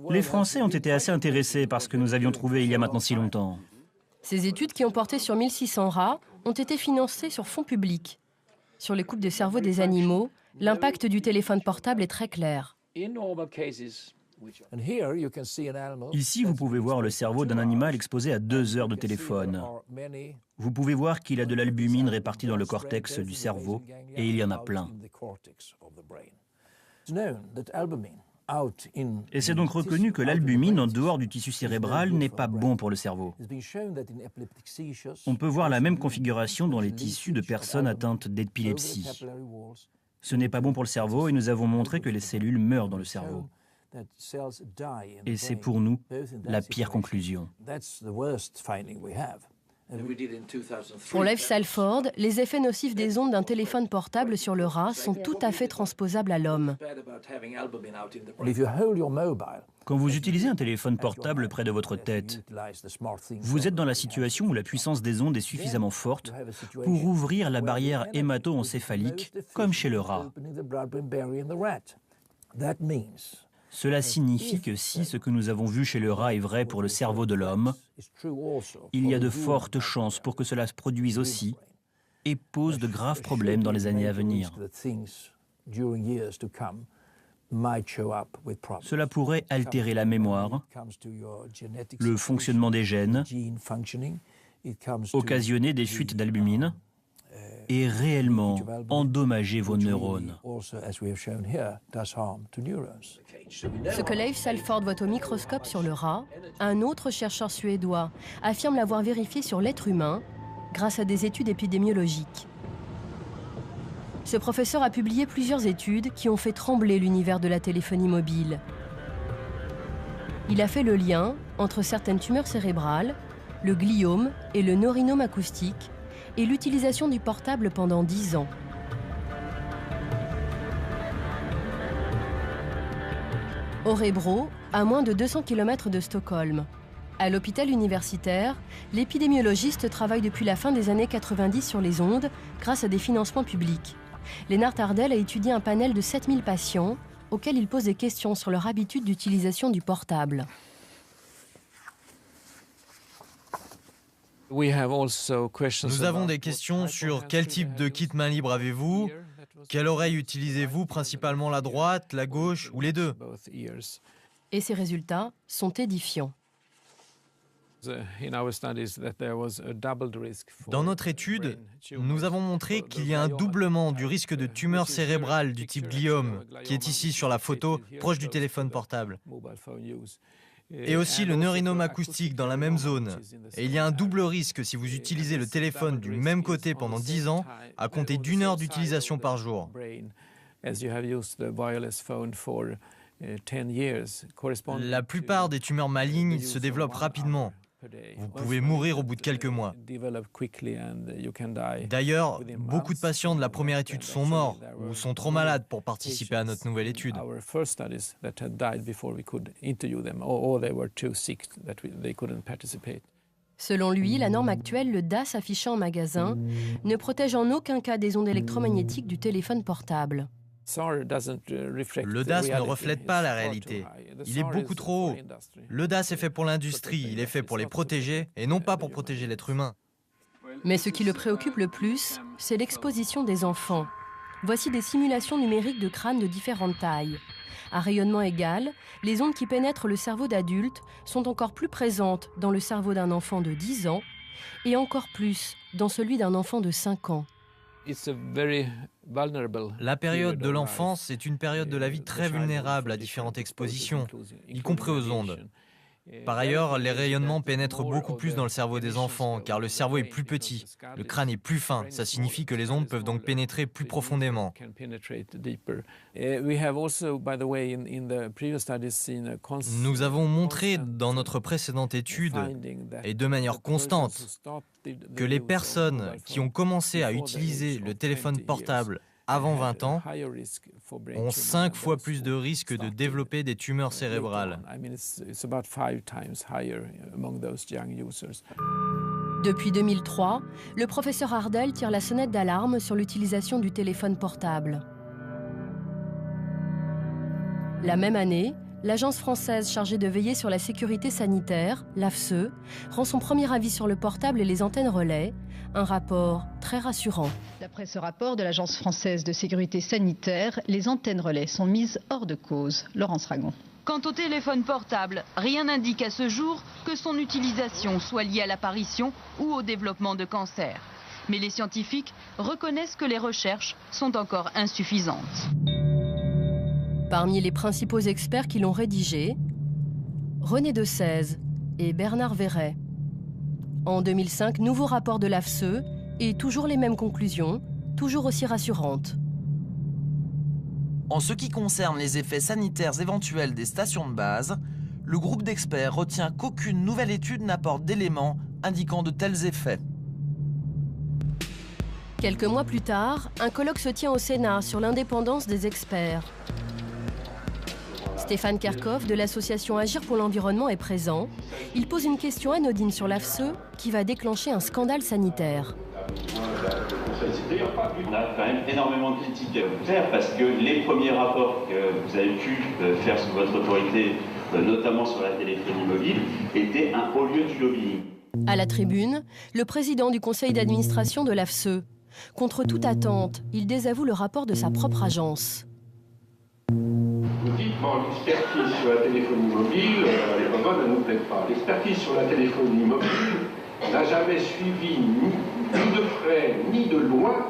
Les Français ont été assez intéressés par ce que nous avions trouvé il y a maintenant si longtemps. Ces études, qui ont porté sur 1600 rats, ont été financées sur fonds publics. Sur les coupes de cerveau des animaux, l'impact du téléphone portable est très clair. Ici, vous pouvez voir le cerveau d'un animal exposé à 2 heures de téléphone. Vous pouvez voir qu'il a de l'albumine répartie dans le cortex du cerveau, et il y en a plein. Et c'est donc reconnu que l'albumine en dehors du tissu cérébral n'est pas bon pour le cerveau. On peut voir la même configuration dans les tissus de personnes atteintes d'épilepsie. Ce n'est pas bon pour le cerveau et nous avons montré que les cellules meurent dans le cerveau. Et c'est pour nous la pire conclusion. Pour Leif Salford, les effets nocifs des ondes d'un téléphone portable sur le rat sont tout à fait transposables à l'homme. Quand vous utilisez un téléphone portable près de votre tête, vous êtes dans la situation où la puissance des ondes est suffisamment forte pour ouvrir la barrière hémato-encéphalique, comme chez le rat. Cela signifie que si ce que nous avons vu chez le rat est vrai pour le cerveau de l'homme, il y a de fortes chances pour que cela se produise aussi et pose de graves problèmes dans les années à venir. Cela pourrait altérer la mémoire, le fonctionnement des gènes, occasionner des fuites d'albumine et réellement endommager vos neurones. Ce que Leif Salford voit au microscope sur le rat, un autre chercheur suédois affirme l'avoir vérifié sur l'être humain grâce à des études épidémiologiques. Ce professeur a publié plusieurs études qui ont fait trembler l'univers de la téléphonie mobile. Il a fait le lien entre certaines tumeurs cérébrales, le gliome et le neurinome acoustique, et l'utilisation du portable pendant 10 ans. Örebro, à moins de 200 km de Stockholm. À l'hôpital universitaire, l'épidémiologiste travaille depuis la fin des années 90 sur les ondes grâce à des financements publics. Lennart Ardell a étudié un panel de 7000 patients auxquels il pose des questions sur leur habitude d'utilisation du portable. Nous avons des questions sur quel type de kit main libre avez-vous, quelle oreille utilisez-vous, principalement la droite, la gauche ou les deux. Et ces résultats sont édifiants. Dans notre étude, nous avons montré qu'il y a un doublement du risque de tumeur cérébrale du type gliome, qui est ici sur la photo, proche du téléphone portable. Et aussi le neurinome acoustique dans la même zone. Et il y a un double risque si vous utilisez le téléphone du même côté pendant 10 ans, à compter d'1 heure d'utilisation par jour. La plupart des tumeurs malignes se développent rapidement. Vous pouvez mourir au bout de quelques mois. D'ailleurs, beaucoup de patients de la première étude sont morts ou sont trop malades pour participer à notre nouvelle étude. Selon lui, la norme actuelle, le DAS affiché en magasin, ne protège en aucun cas des ondes électromagnétiques du téléphone portable. Le DAS ne reflète pas la réalité. Il est beaucoup trop haut. Le DAS est fait pour l'industrie, il est fait pour les protéger et non pas pour protéger l'être humain. Mais ce qui le préoccupe le plus, c'est l'exposition des enfants. Voici des simulations numériques de crânes de différentes tailles. À rayonnement égal, les ondes qui pénètrent le cerveau d'adultes sont encore plus présentes dans le cerveau d'un enfant de 10 ans et encore plus dans celui d'un enfant de 5 ans. La période de l'enfance est une période de la vie très vulnérable à différentes expositions, y compris aux ondes. Par ailleurs, les rayonnements pénètrent beaucoup plus dans le cerveau des enfants, car le cerveau est plus petit, le crâne est plus fin. Ça signifie que les ondes peuvent donc pénétrer plus profondément. Nous avons montré dans notre précédente étude, et de manière constante, que les personnes qui ont commencé à utiliser le téléphone portable avant 20 ans ont 5 fois plus de risques de développer des tumeurs cérébrales. Depuis 2003, le professeur Ardel tire la sonnette d'alarme sur l'utilisation du téléphone portable. La même année, l'agence française chargée de veiller sur la sécurité sanitaire, l'AFSE, rend son premier avis sur le portable et les antennes relais, un rapport très rassurant. D'après ce rapport de l'Agence française de sécurité sanitaire, les antennes relais sont mises hors de cause. Laurence Ragon. Quant au téléphone portable, rien n'indique à ce jour que son utilisation soit liée à l'apparition ou au développement de cancer. Mais les scientifiques reconnaissent que les recherches sont encore insuffisantes. Parmi les principaux experts qui l'ont rédigé, René Dessèze et Bernard Verret. En 2005, nouveau rapport de l'AFSE et toujours les mêmes conclusions, toujours aussi rassurantes. En ce qui concerne les effets sanitaires éventuels des stations de base, le groupe d'experts retient qu'aucune nouvelle étude n'apporte d'éléments indiquant de tels effets. Quelques mois plus tard, un colloque se tient au Sénat sur l'indépendance des experts. Stéphane Kerckhoff de l'association Agir pour l'environnement est présent. Il pose une question anodine sur l'AFSE qui va déclencher un scandale sanitaire. On a quand même énormément de critiques à vous faire parce que les premiers rapports que vous avez pu faire sous votre autorité, notamment sur la téléphonie mobile, étaient un haut lieu du lobbying. À la tribune, le président du conseil d'administration de l'AFSE. Contre toute attente, il désavoue le rapport de sa propre agence. Vous dites, bon, l'expertise sur la téléphonie mobile, elle est pas bonne, elle ne nous plaît pas. L'expertise sur la téléphonie mobile n'a jamais suivi ni de près ni de loin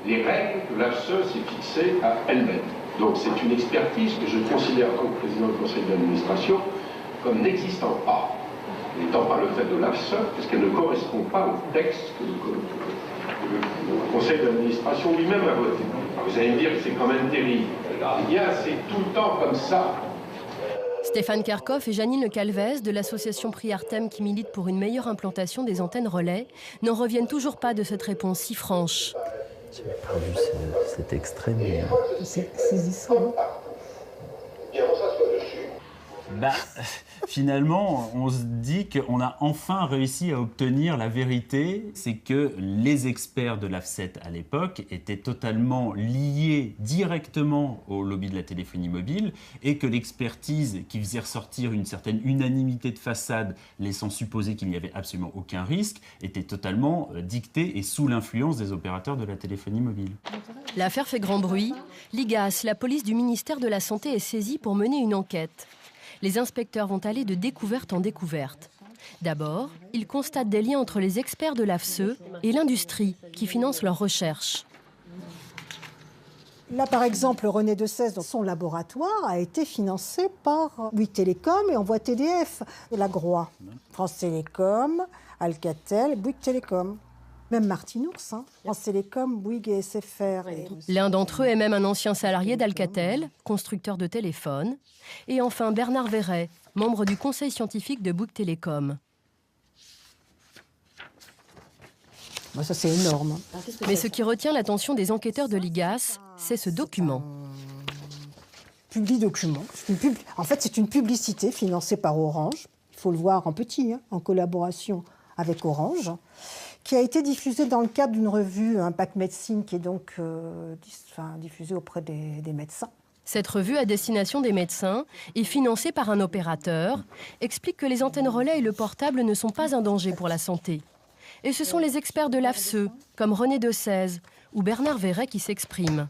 les règles que l'AFSE s'est fixées à elle-même. Donc c'est une expertise que je considère en tant que président du conseil d'administration comme n'existant pas, n'étant pas le fait de l'AFSE, puisqu'elle ne correspond pas au texte que le conseil d'administration lui-même a voté. Alors vous allez me dire que c'est quand même terrible. Eh bien, c'est tout le temps comme ça. Stéphane Kerckhoff et Janine Le Calvez de l'association Priartem qui milite pour une meilleure implantation des antennes relais n'en reviennent toujours pas de cette réponse si franche. J'ai pas vu cet extrait, mais... C'est saisissant. Finalement, on se dit qu'on a enfin réussi à obtenir la vérité. C'est que les experts de l'AFSET à l'époque étaient totalement liés directement au lobby de la téléphonie mobile et que l'expertise qui faisait ressortir une certaine unanimité de façade, laissant supposer qu'il n'y avait absolument aucun risque, était totalement dictée et sous l'influence des opérateurs de la téléphonie mobile. L'affaire fait grand bruit. L'IGAS, la police du ministère de la Santé, est saisie pour mener une enquête. Les inspecteurs vont aller de découverte en découverte. D'abord, ils constatent des liens entre les experts de l'AFSE et l'industrie qui finance leurs recherches. Là, par exemple, René Dessèze, dans son laboratoire, a été financé par Bouygues Télécom et Envoi TDF, la GROA. France Télécom, Alcatel, Bouygues Télécom. Même Martin Ours, France Télécom, Bouygues et SFR. L'un d'entre eux est même un ancien salarié d'Alcatel, constructeur de téléphones. Et enfin Bernard Verret, membre du conseil scientifique de Bouygues Télécom. Bah, ça, c'est énorme. Mais ce qui retient l'attention des enquêteurs de l'IGAS, c'est ce document. Publi-document. En fait, c'est une publicité financée par Orange. Il faut le voir en petit, en collaboration avec Orange, qui a été diffusée dans le cadre d'une revue Impact Médecine, qui est donc diffusée auprès des médecins. Cette revue à destination des médecins est financée par un opérateur, explique que les antennes relais et le portable ne sont pas un danger pour la santé. Et ce sont les experts de l'AFSE, comme René Desèze ou Bernard Verret, qui s'expriment.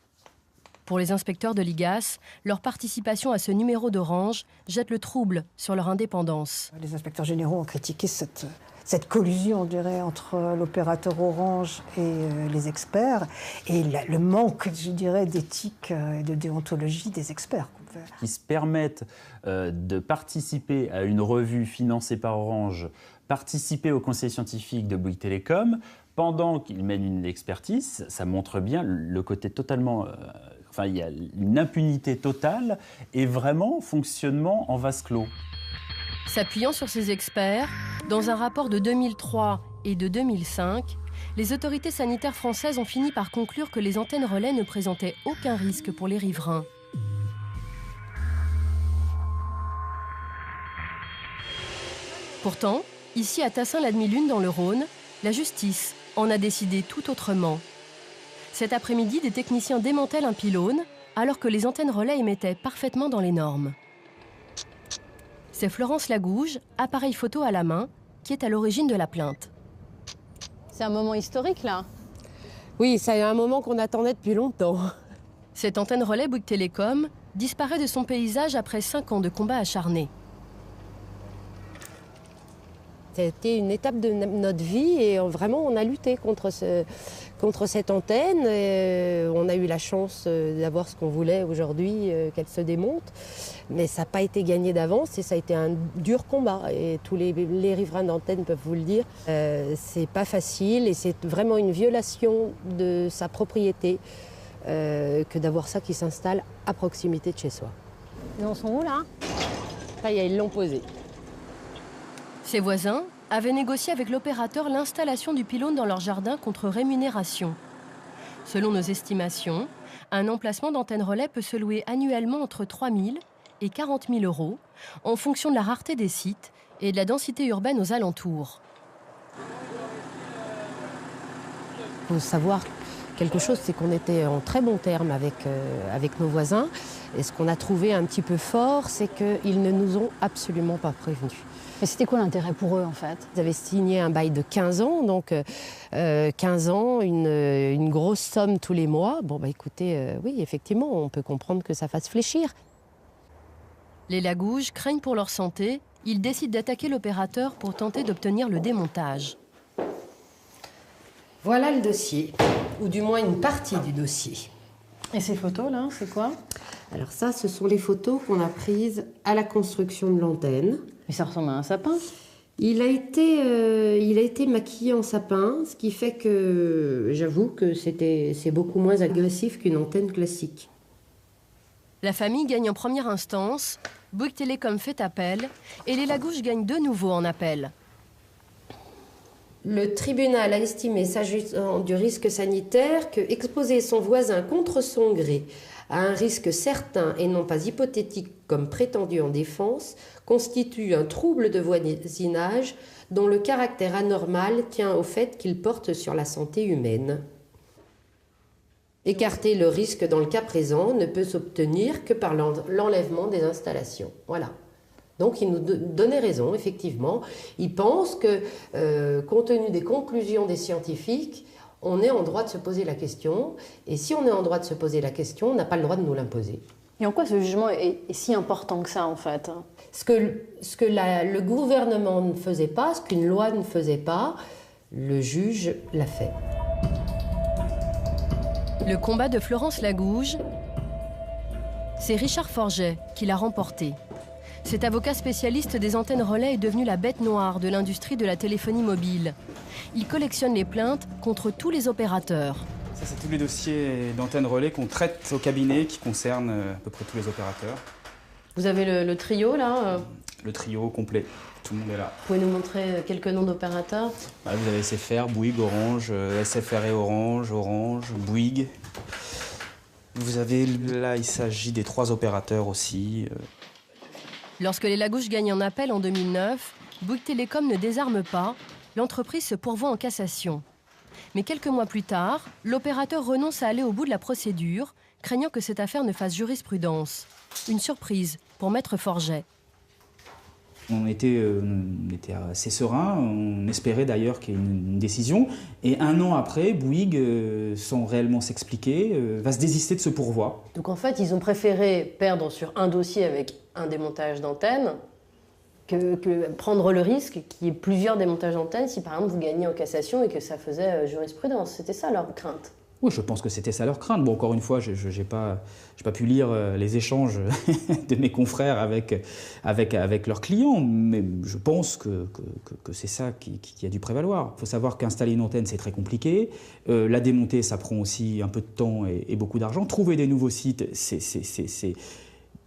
Pour les inspecteurs de l'IGAS, leur participation à ce numéro d'Orange jette le trouble sur leur indépendance. Les inspecteurs généraux ont critiqué cette collusion, on dirait, entre l'opérateur Orange et les experts, et le manque, je dirais, d'éthique et de déontologie des experts. Qui se permettent de participer à une revue financée par Orange, participer au conseil scientifique de Bouygues Télécom, pendant qu'ils mènent une expertise, ça montre bien le côté totalement... il y a une impunité totale et vraiment fonctionnement en vase clos. S'appuyant sur ces experts, dans un rapport de 2003 et de 2005, les autorités sanitaires françaises ont fini par conclure que les antennes relais ne présentaient aucun risque pour les riverains. Pourtant, ici à Tassin-la-Demi-Lune dans le Rhône, la justice en a décidé tout autrement. Cet après-midi, des techniciens démantèlent un pylône alors que les antennes relais émettaient parfaitement dans les normes. C'est Florence Lagouge, appareil photo à la main, qui est à l'origine de la plainte. C'est un moment historique, là. Oui, c'est un moment qu'on attendait depuis longtemps. Cette antenne relais Bouygues Télécom disparaît de son paysage après 5 ans de combats acharnés. C'était une étape de notre vie et vraiment on a lutté contre cette antenne. On a eu la chance d'avoir ce qu'on voulait aujourd'hui, qu'elle se démonte. Mais ça n'a pas été gagné d'avance et ça a été un dur combat. Et tous les riverains d'antenne peuvent vous le dire. C'est pas facile et c'est vraiment une violation de sa propriété que d'avoir ça qui s'installe à proximité de chez soi. Ils en sont où là? Ça y est, ils l'ont posé. Ses voisins avaient négocié avec l'opérateur l'installation du pylône dans leur jardin contre rémunération. Selon nos estimations, un emplacement d'antenne relais peut se louer annuellement entre 3 000 et 40 000 euros, en fonction de la rareté des sites et de la densité urbaine aux alentours. Il faut savoir quelque chose, c'est qu'on était en très bon terme avec nos voisins. Et ce qu'on a trouvé un petit peu fort, c'est qu'ils ne nous ont absolument pas prévenus. Mais c'était quoi l'intérêt pour eux, en fait? Ils avaient signé un bail de 15 ans, donc 15 ans, une grosse somme tous les mois. Bon, écoutez, oui, effectivement, on peut comprendre que ça fasse fléchir. Les Lagouges craignent pour leur santé. Ils décident d'attaquer l'opérateur pour tenter d'obtenir le démontage. Voilà le dossier, ou du moins une partie du dossier. Et ces photos, là, c'est quoi? Alors ça, ce sont les photos qu'on a prises à la construction de l'antenne. Mais ça ressemble à un sapin. Il a été maquillé en sapin, ce qui fait que j'avoue que c'est beaucoup moins agressif qu'une antenne classique. La famille gagne en première instance, Bouygues Télécom fait appel et les Lagouges gagnent de nouveau en appel. Le tribunal a estimé, s'agissant du risque sanitaire, que exposer son voisin contre son gré à un risque certain et non pas hypothétique comme prétendu en défense constitue un trouble de voisinage dont le caractère anormal tient au fait qu'il porte sur la santé humaine. Écarter le risque dans le cas présent ne peut s'obtenir que par l'enlèvement des installations. Voilà. Donc il nous donnait raison, effectivement. Il pense que, compte tenu des conclusions des scientifiques, on est en droit de se poser la question. Et si on est en droit de se poser la question, on n'a pas le droit de nous l'imposer. Et en quoi ce jugement est si important que ça, en fait? Ce que le gouvernement ne faisait pas, ce qu'une loi ne faisait pas, le juge l'a fait. Le combat de Florence Lagouge, c'est Richard Forget qui l'a remporté. Cet avocat spécialiste des antennes relais est devenu la bête noire de l'industrie de la téléphonie mobile. Il collectionne les plaintes contre tous les opérateurs. Ça, c'est tous les dossiers d'antennes relais qu'on traite au cabinet qui concernent à peu près tous les opérateurs. Vous avez le trio, là Le trio complet, tout le monde est là. Vous pouvez nous montrer quelques noms d'opérateurs? Vous avez SFR, Bouygues, Orange, SFR et Orange, Bouygues. Vous avez là, il s'agit des 3 opérateurs aussi. Lorsque les Lagouche gagnent un appel en 2009, Bouygues Télécom ne désarme pas, l'entreprise se pourvoit en cassation. Mais quelques mois plus tard, l'opérateur renonce à aller au bout de la procédure, craignant que cette affaire ne fasse jurisprudence. Une surprise pour Maître Forget. On était assez serein, on espérait d'ailleurs qu'il y ait une décision. Et 1 an après, Bouygues, sans réellement s'expliquer, va se désister de ce pourvoi. Donc en fait, ils ont préféré perdre sur un dossier avec un démontage d'antenne que prendre le risque qu'il y ait plusieurs démontages d'antenne si par exemple vous gagnez en cassation et que ça faisait jurisprudence. C'était ça leur crainte. Oui, je pense que c'était ça leur crainte. Bon, encore une fois, je n'ai pas pu lire les échanges de mes confrères avec leurs clients, mais je pense que c'est ça qui a dû prévaloir. Il faut savoir qu'installer une antenne, c'est très compliqué. La démonter, ça prend aussi un peu de temps et beaucoup d'argent. Trouver des nouveaux sites,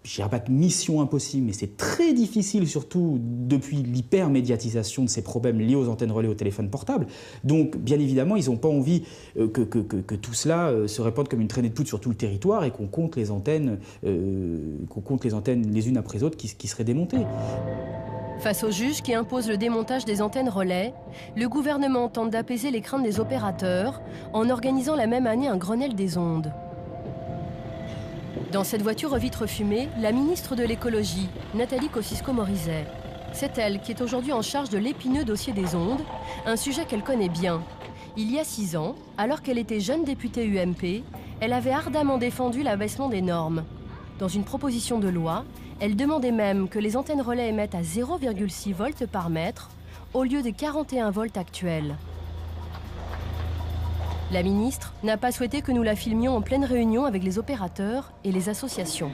je dirais pas que mission impossible, mais c'est très difficile, surtout depuis l'hypermédiatisation de ces problèmes liés aux antennes relais au téléphone portable. Donc, bien évidemment, ils n'ont pas envie que tout cela se répande comme une traînée de poudre sur tout le territoire et qu'on compte les antennes les unes après les autres qui seraient démontées. Face au juge qui impose le démontage des antennes relais, le gouvernement tente d'apaiser les craintes des opérateurs en organisant la même année un Grenelle des ondes. Dans cette voiture aux vitres fumées, la ministre de l'écologie, Nathalie Kosciusko-Morizet. C'est elle qui est aujourd'hui en charge de l'épineux dossier des ondes, un sujet qu'elle connaît bien. Il y a 6 ans, alors qu'elle était jeune députée UMP, elle avait ardemment défendu l'abaissement des normes. Dans une proposition de loi, elle demandait même que les antennes relais émettent à 0,6 volts par mètre, au lieu des 41 volts actuels. La ministre n'a pas souhaité que nous la filmions en pleine réunion avec les opérateurs et les associations.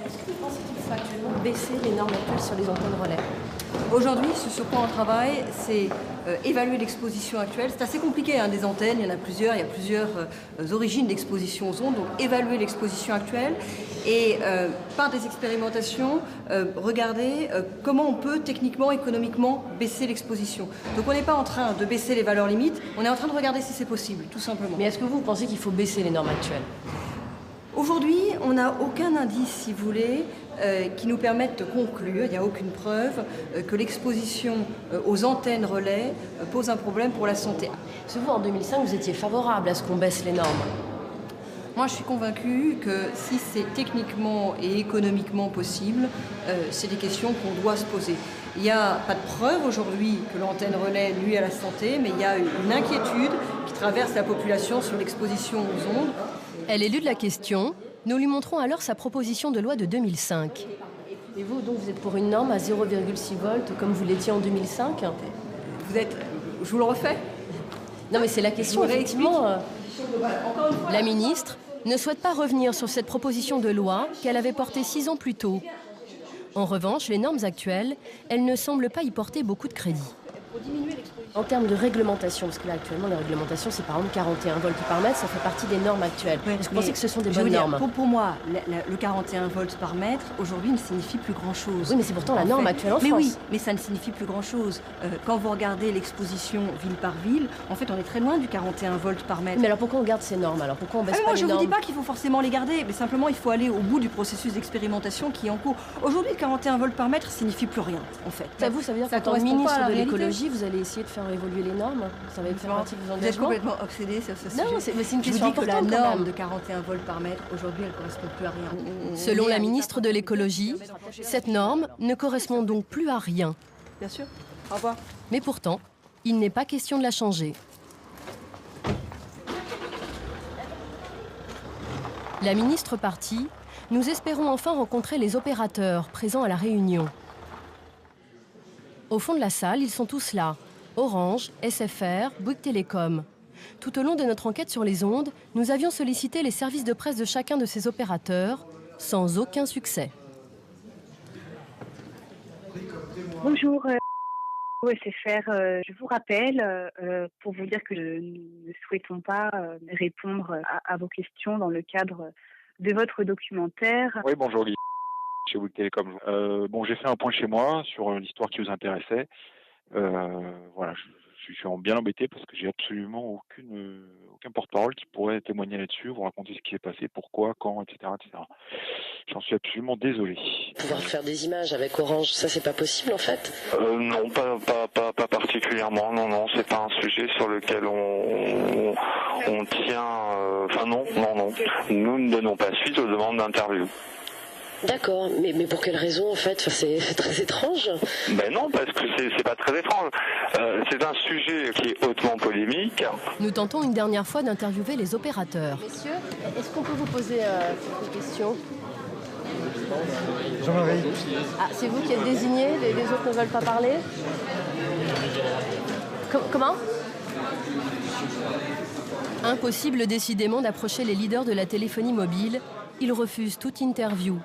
Est-ce que vous pensez qu'il faut actuellement baisser les normes actuelles sur les antennes relais? Aujourd'hui, ce sur quoi on travaille, c'est évaluer l'exposition actuelle. C'est assez compliqué, des antennes, il y en a plusieurs, il y a plusieurs origines d'exposition aux ondes, donc évaluer l'exposition actuelle et par des expérimentations, regarder comment on peut techniquement, économiquement baisser l'exposition. Donc on n'est pas en train de baisser les valeurs limites, on est en train de regarder si c'est possible, tout simplement. Mais est-ce que vous pensez qu'il faut baisser les normes actuelles? Aujourd'hui, on n'a aucun indice, si vous voulez, qui nous permette de conclure, il n'y a aucune preuve, que l'exposition aux antennes relais pose un problème pour la santé. Parce que vous, en 2005, vous étiez favorable à ce qu'on baisse les normes. Moi, je suis convaincue que si c'est techniquement et économiquement possible, c'est des questions qu'on doit se poser. Il n'y a pas de preuve aujourd'hui que l'antenne relais nuit à la santé, mais il y a une inquiétude qui traverse la population sur l'exposition aux ondes. Elle élude la question. Nous lui montrons alors sa proposition de loi de 2005. Et vous, donc, vous êtes pour une norme à 0,6 volts, comme vous l'étiez en 2005? Je vous le refais? Non, mais c'est la question, effectivement. La ministre ne souhaite pas revenir sur cette proposition de loi qu'elle avait portée 6 ans plus tôt. En revanche, les normes actuelles, elle ne semble pas y porter beaucoup de crédit. En termes de réglementation, parce que là actuellement la réglementation c'est par exemple 41 volts par mètre, ça fait partie des normes actuelles. Est-ce que vous pensez que ce sont des bonnes normes? Pour moi, le 41 volts par mètre aujourd'hui ne signifie plus grand-chose. Oui, mais c'est pourtant la norme actuelle en France. Mais oui, mais ça ne signifie plus grand-chose. Quand vous regardez l'exposition ville par ville, en fait on est très loin du 41 volts par mètre. Mais alors pourquoi on garde ces normes? Alors pourquoi on baisse pas les normes? Moi je ne vous dis pas qu'il faut forcément les garder, mais simplement il faut aller au bout du processus d'expérimentation qui est en cours. Aujourd'hui le 41 volts par mètre signifie plus rien en fait. Ça veut dire qu'en tant que ministre de l'écologie, vous allez essayer de faire évoluer les normes? Ça va faire partie de vos engagements? Vous êtes complètement obsédé sur ce sujet. Non, c'est une question importante. Je vous dis que la norme même. de 41 volts par mètre, aujourd'hui, elle ne correspond plus à rien. Selon la ministre de l'écologie, cette norme ne correspond donc plus à rien. Bien sûr. Au revoir. Mais pourtant, il n'est pas question de la changer. La ministre partie, nous espérons enfin rencontrer les opérateurs présents à la réunion. Au fond de la salle, ils sont tous là. Orange, SFR, Bouygues Télécom. Tout au long de notre enquête sur les ondes, nous avions sollicité les services de presse de chacun de ces opérateurs, sans aucun succès. Bonjour, SFR. Je vous rappelle pour vous dire que nous ne souhaitons pas répondre à vos questions dans le cadre de votre documentaire. Oui, bonjour Guy. chez Bouygues Télécom. Bon, j'ai fait un point chez moi sur l'histoire qui vous intéressait. Voilà, je suis bien embêté parce que j'ai absolument aucun porte-parole qui pourrait témoigner là-dessus, vous raconter ce qui s'est passé, pourquoi, quand, etc., etc. J'en suis absolument désolé. Pouvoir faire des images avec Orange, ça c'est pas possible en fait? Non, pas particulièrement. Non, c'est pas un sujet sur lequel on tient. Enfin non. Nous ne donnons pas suite aux demandes d'interview. D'accord, mais pour quelle raison en fait? C'est très étrange. Ben non, parce que c'est pas très étrange. C'est un sujet qui est hautement polémique. Nous tentons une dernière fois d'interviewer les opérateurs. Messieurs, est-ce qu'on peut vous poser quelques questions? Jean-Marie. Ah, c'est vous qui êtes désigné, les autres ne veulent pas parler? Comment? Impossible décidément d'approcher les leaders de la téléphonie mobile. Ils refusent toute interview.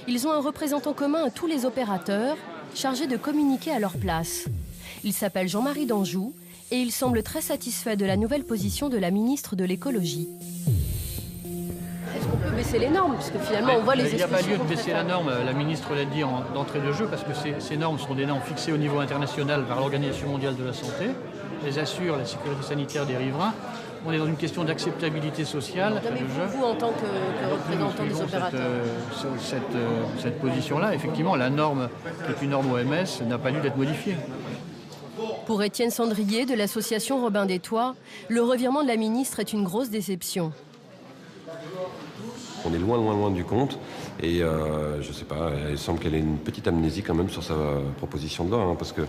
Ils ont un représentant commun à tous les opérateurs, chargé de communiquer à leur place. Il s'appelle Jean-Marie d'Anjou et il semble très satisfait de la nouvelle position de la ministre de l'écologie. Est-ce qu'on peut baisser les normes? Parce que finalement, on voit les Il n'y a pas lieu de baisser la norme, la ministre l'a dit d'entrée de jeu, parce que ces normes sont des normes fixées au niveau international par l'Organisation mondiale de la santé. Elles assurent la sécurité sanitaire des riverains. On est dans une question d'acceptabilité sociale. Mais vous, en tant que représentant des opérateurs, cette position-là, effectivement, la norme, qui est une norme OMS, n'a pas lieu d'être modifiée. Pour Étienne Sandrier de l'association Robin des Toits, le revirement de la ministre est une grosse déception. On est loin du compte et je sais pas, il semble qu'elle ait une petite amnésie quand même sur sa proposition de loi, parce que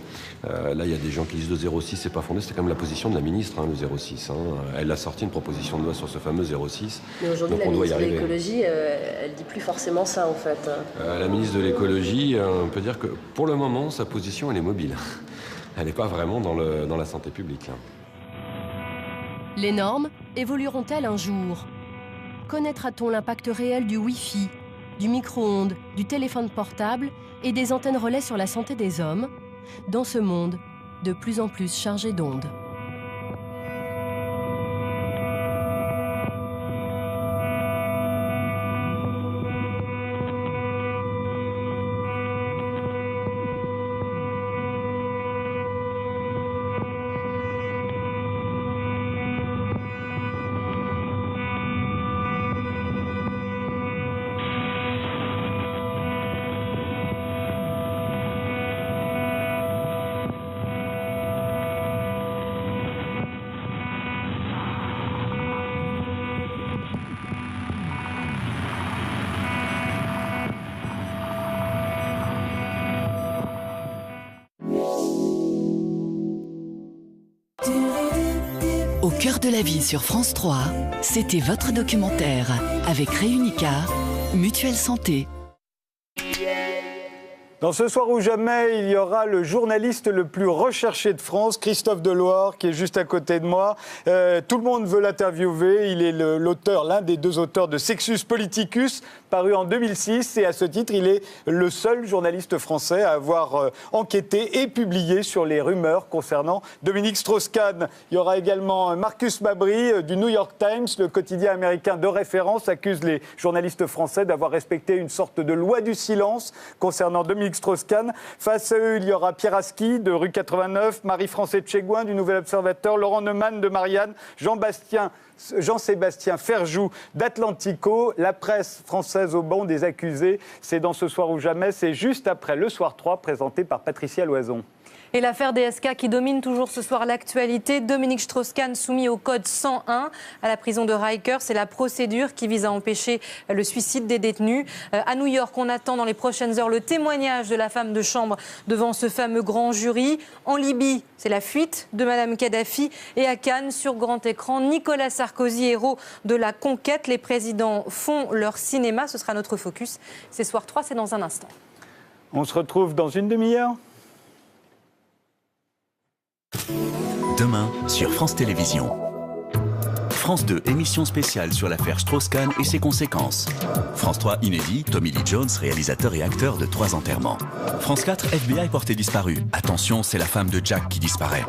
là il y a des gens qui disent le 06 c'est pas fondé, c'était quand même la position de la ministre, le 06. Elle a sorti une proposition de loi sur ce fameux 06. Mais aujourd'hui la ministre de l'écologie, elle dit plus forcément ça en fait. La ministre de l'écologie, on peut dire que pour le moment sa position elle est mobile. Elle n'est pas vraiment dans la santé publique. Les normes évolueront-elles un jour? Connaîtra-t-on l'impact réel du Wi-Fi, du micro-ondes, du téléphone portable et des antennes relais sur la santé des hommes, dans ce monde de plus en plus chargé d'ondes? Au cœur de la vie sur France 3, c'était votre documentaire avec Réunica, Mutuelle Santé. Dans Ce soir ou jamais, il y aura le journaliste le plus recherché de France, Christophe Deloire, qui est juste à côté de moi. Tout le monde veut l'interviewer. Il est l'un des deux auteurs de Sexus Politicus, paru en 2006. Et à ce titre, il est le seul journaliste français à avoir enquêté et publié sur les rumeurs concernant Dominique Strauss-Kahn. Il y aura également Marcus Mabry du New York Times. Le quotidien américain de référence accuse les journalistes français d'avoir respecté une sorte de loi du silence concernant Dominique Strauss-Kahn. Face à eux, il y aura Pierre Aski de Rue 89, Marie-France Etchegouin du Nouvel Observateur, Laurent Neumann de Marianne, Jean-Sébastien Ferjou d'Atlantico. La presse française au banc des accusés, c'est dans Ce soir ou jamais, c'est juste après Le Soir 3, présenté par Patricia Loison. Et l'affaire DSK qui domine toujours ce soir l'actualité. Dominique Strauss-Kahn soumis au code 101 à la prison de Rikers. C'est la procédure qui vise à empêcher le suicide des détenus. À New York, on attend dans les prochaines heures le témoignage de la femme de chambre devant ce fameux grand jury. En Libye, c'est la fuite de Madame Kadhafi. Et à Cannes, sur grand écran, Nicolas Sarkozy, héros de la conquête. Les présidents font leur cinéma. Ce sera notre focus. C'est Soir 3, c'est dans un instant. On se retrouve dans une demi-heure. Demain, sur France Télévisions. France 2, émission spéciale sur l'affaire Strauss-Kahn et ses conséquences. France 3, inédit, Tommy Lee Jones, réalisateur et acteur de 3 enterrements. France 4, FBI porté disparu. Attention, c'est la femme de Jack qui disparaît.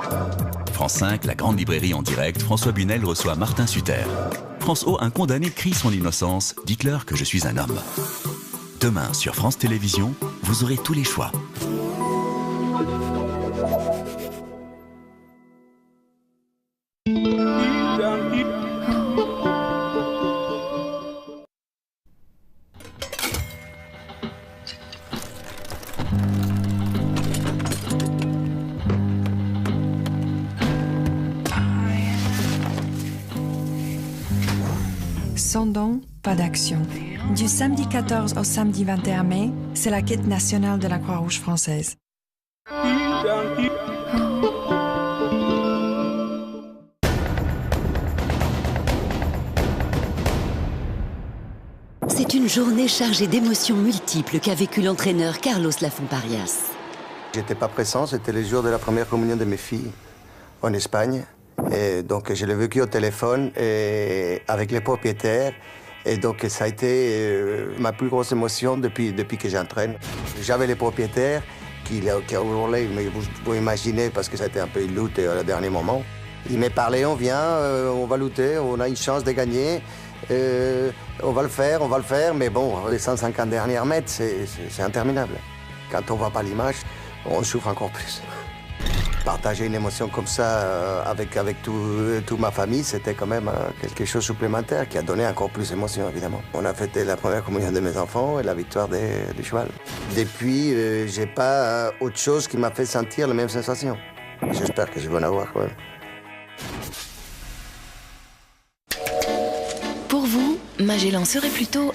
France 5, la grande librairie en direct, François Bunel reçoit Martin Sutter. France O, un condamné crie son innocence. Dites-leur que je suis un homme. Demain, sur France Télévisions, vous aurez tous les choix. Sans don, pas d'action. Du samedi 14 au samedi 21 mai, c'est la quête nationale de la Croix-Rouge française. C'est une journée chargée d'émotions multiples qu'a vécu l'entraîneur Carlos Lafont-Parias. J'étais pas présent, c'était le jour de la première communion de mes filles en Espagne. Et donc je l'ai vécu au téléphone et avec les propriétaires. Et donc ça a été ma plus grosse émotion depuis que j'entraîne. J'avais les propriétaires qui roulaient, mais vous pouvez imaginer parce que c'était un peu une lutte au dernier moment. Ils me parlaient, on vient, on va lutter, on a une chance de gagner. On va le faire, mais bon, les 150 derniers mètres, c'est interminable. Quand on voit pas l'image, on souffre encore plus. Partager une émotion comme ça avec toute ma famille, c'était quand même quelque chose de supplémentaire qui a donné encore plus d'émotion, évidemment. On a fêté la première communion de mes enfants et la victoire du cheval. Depuis, j'ai pas autre chose qui m'a fait sentir les mêmes sensations. J'espère que je vais en avoir quand même. Pour vous, Magellan serait plutôt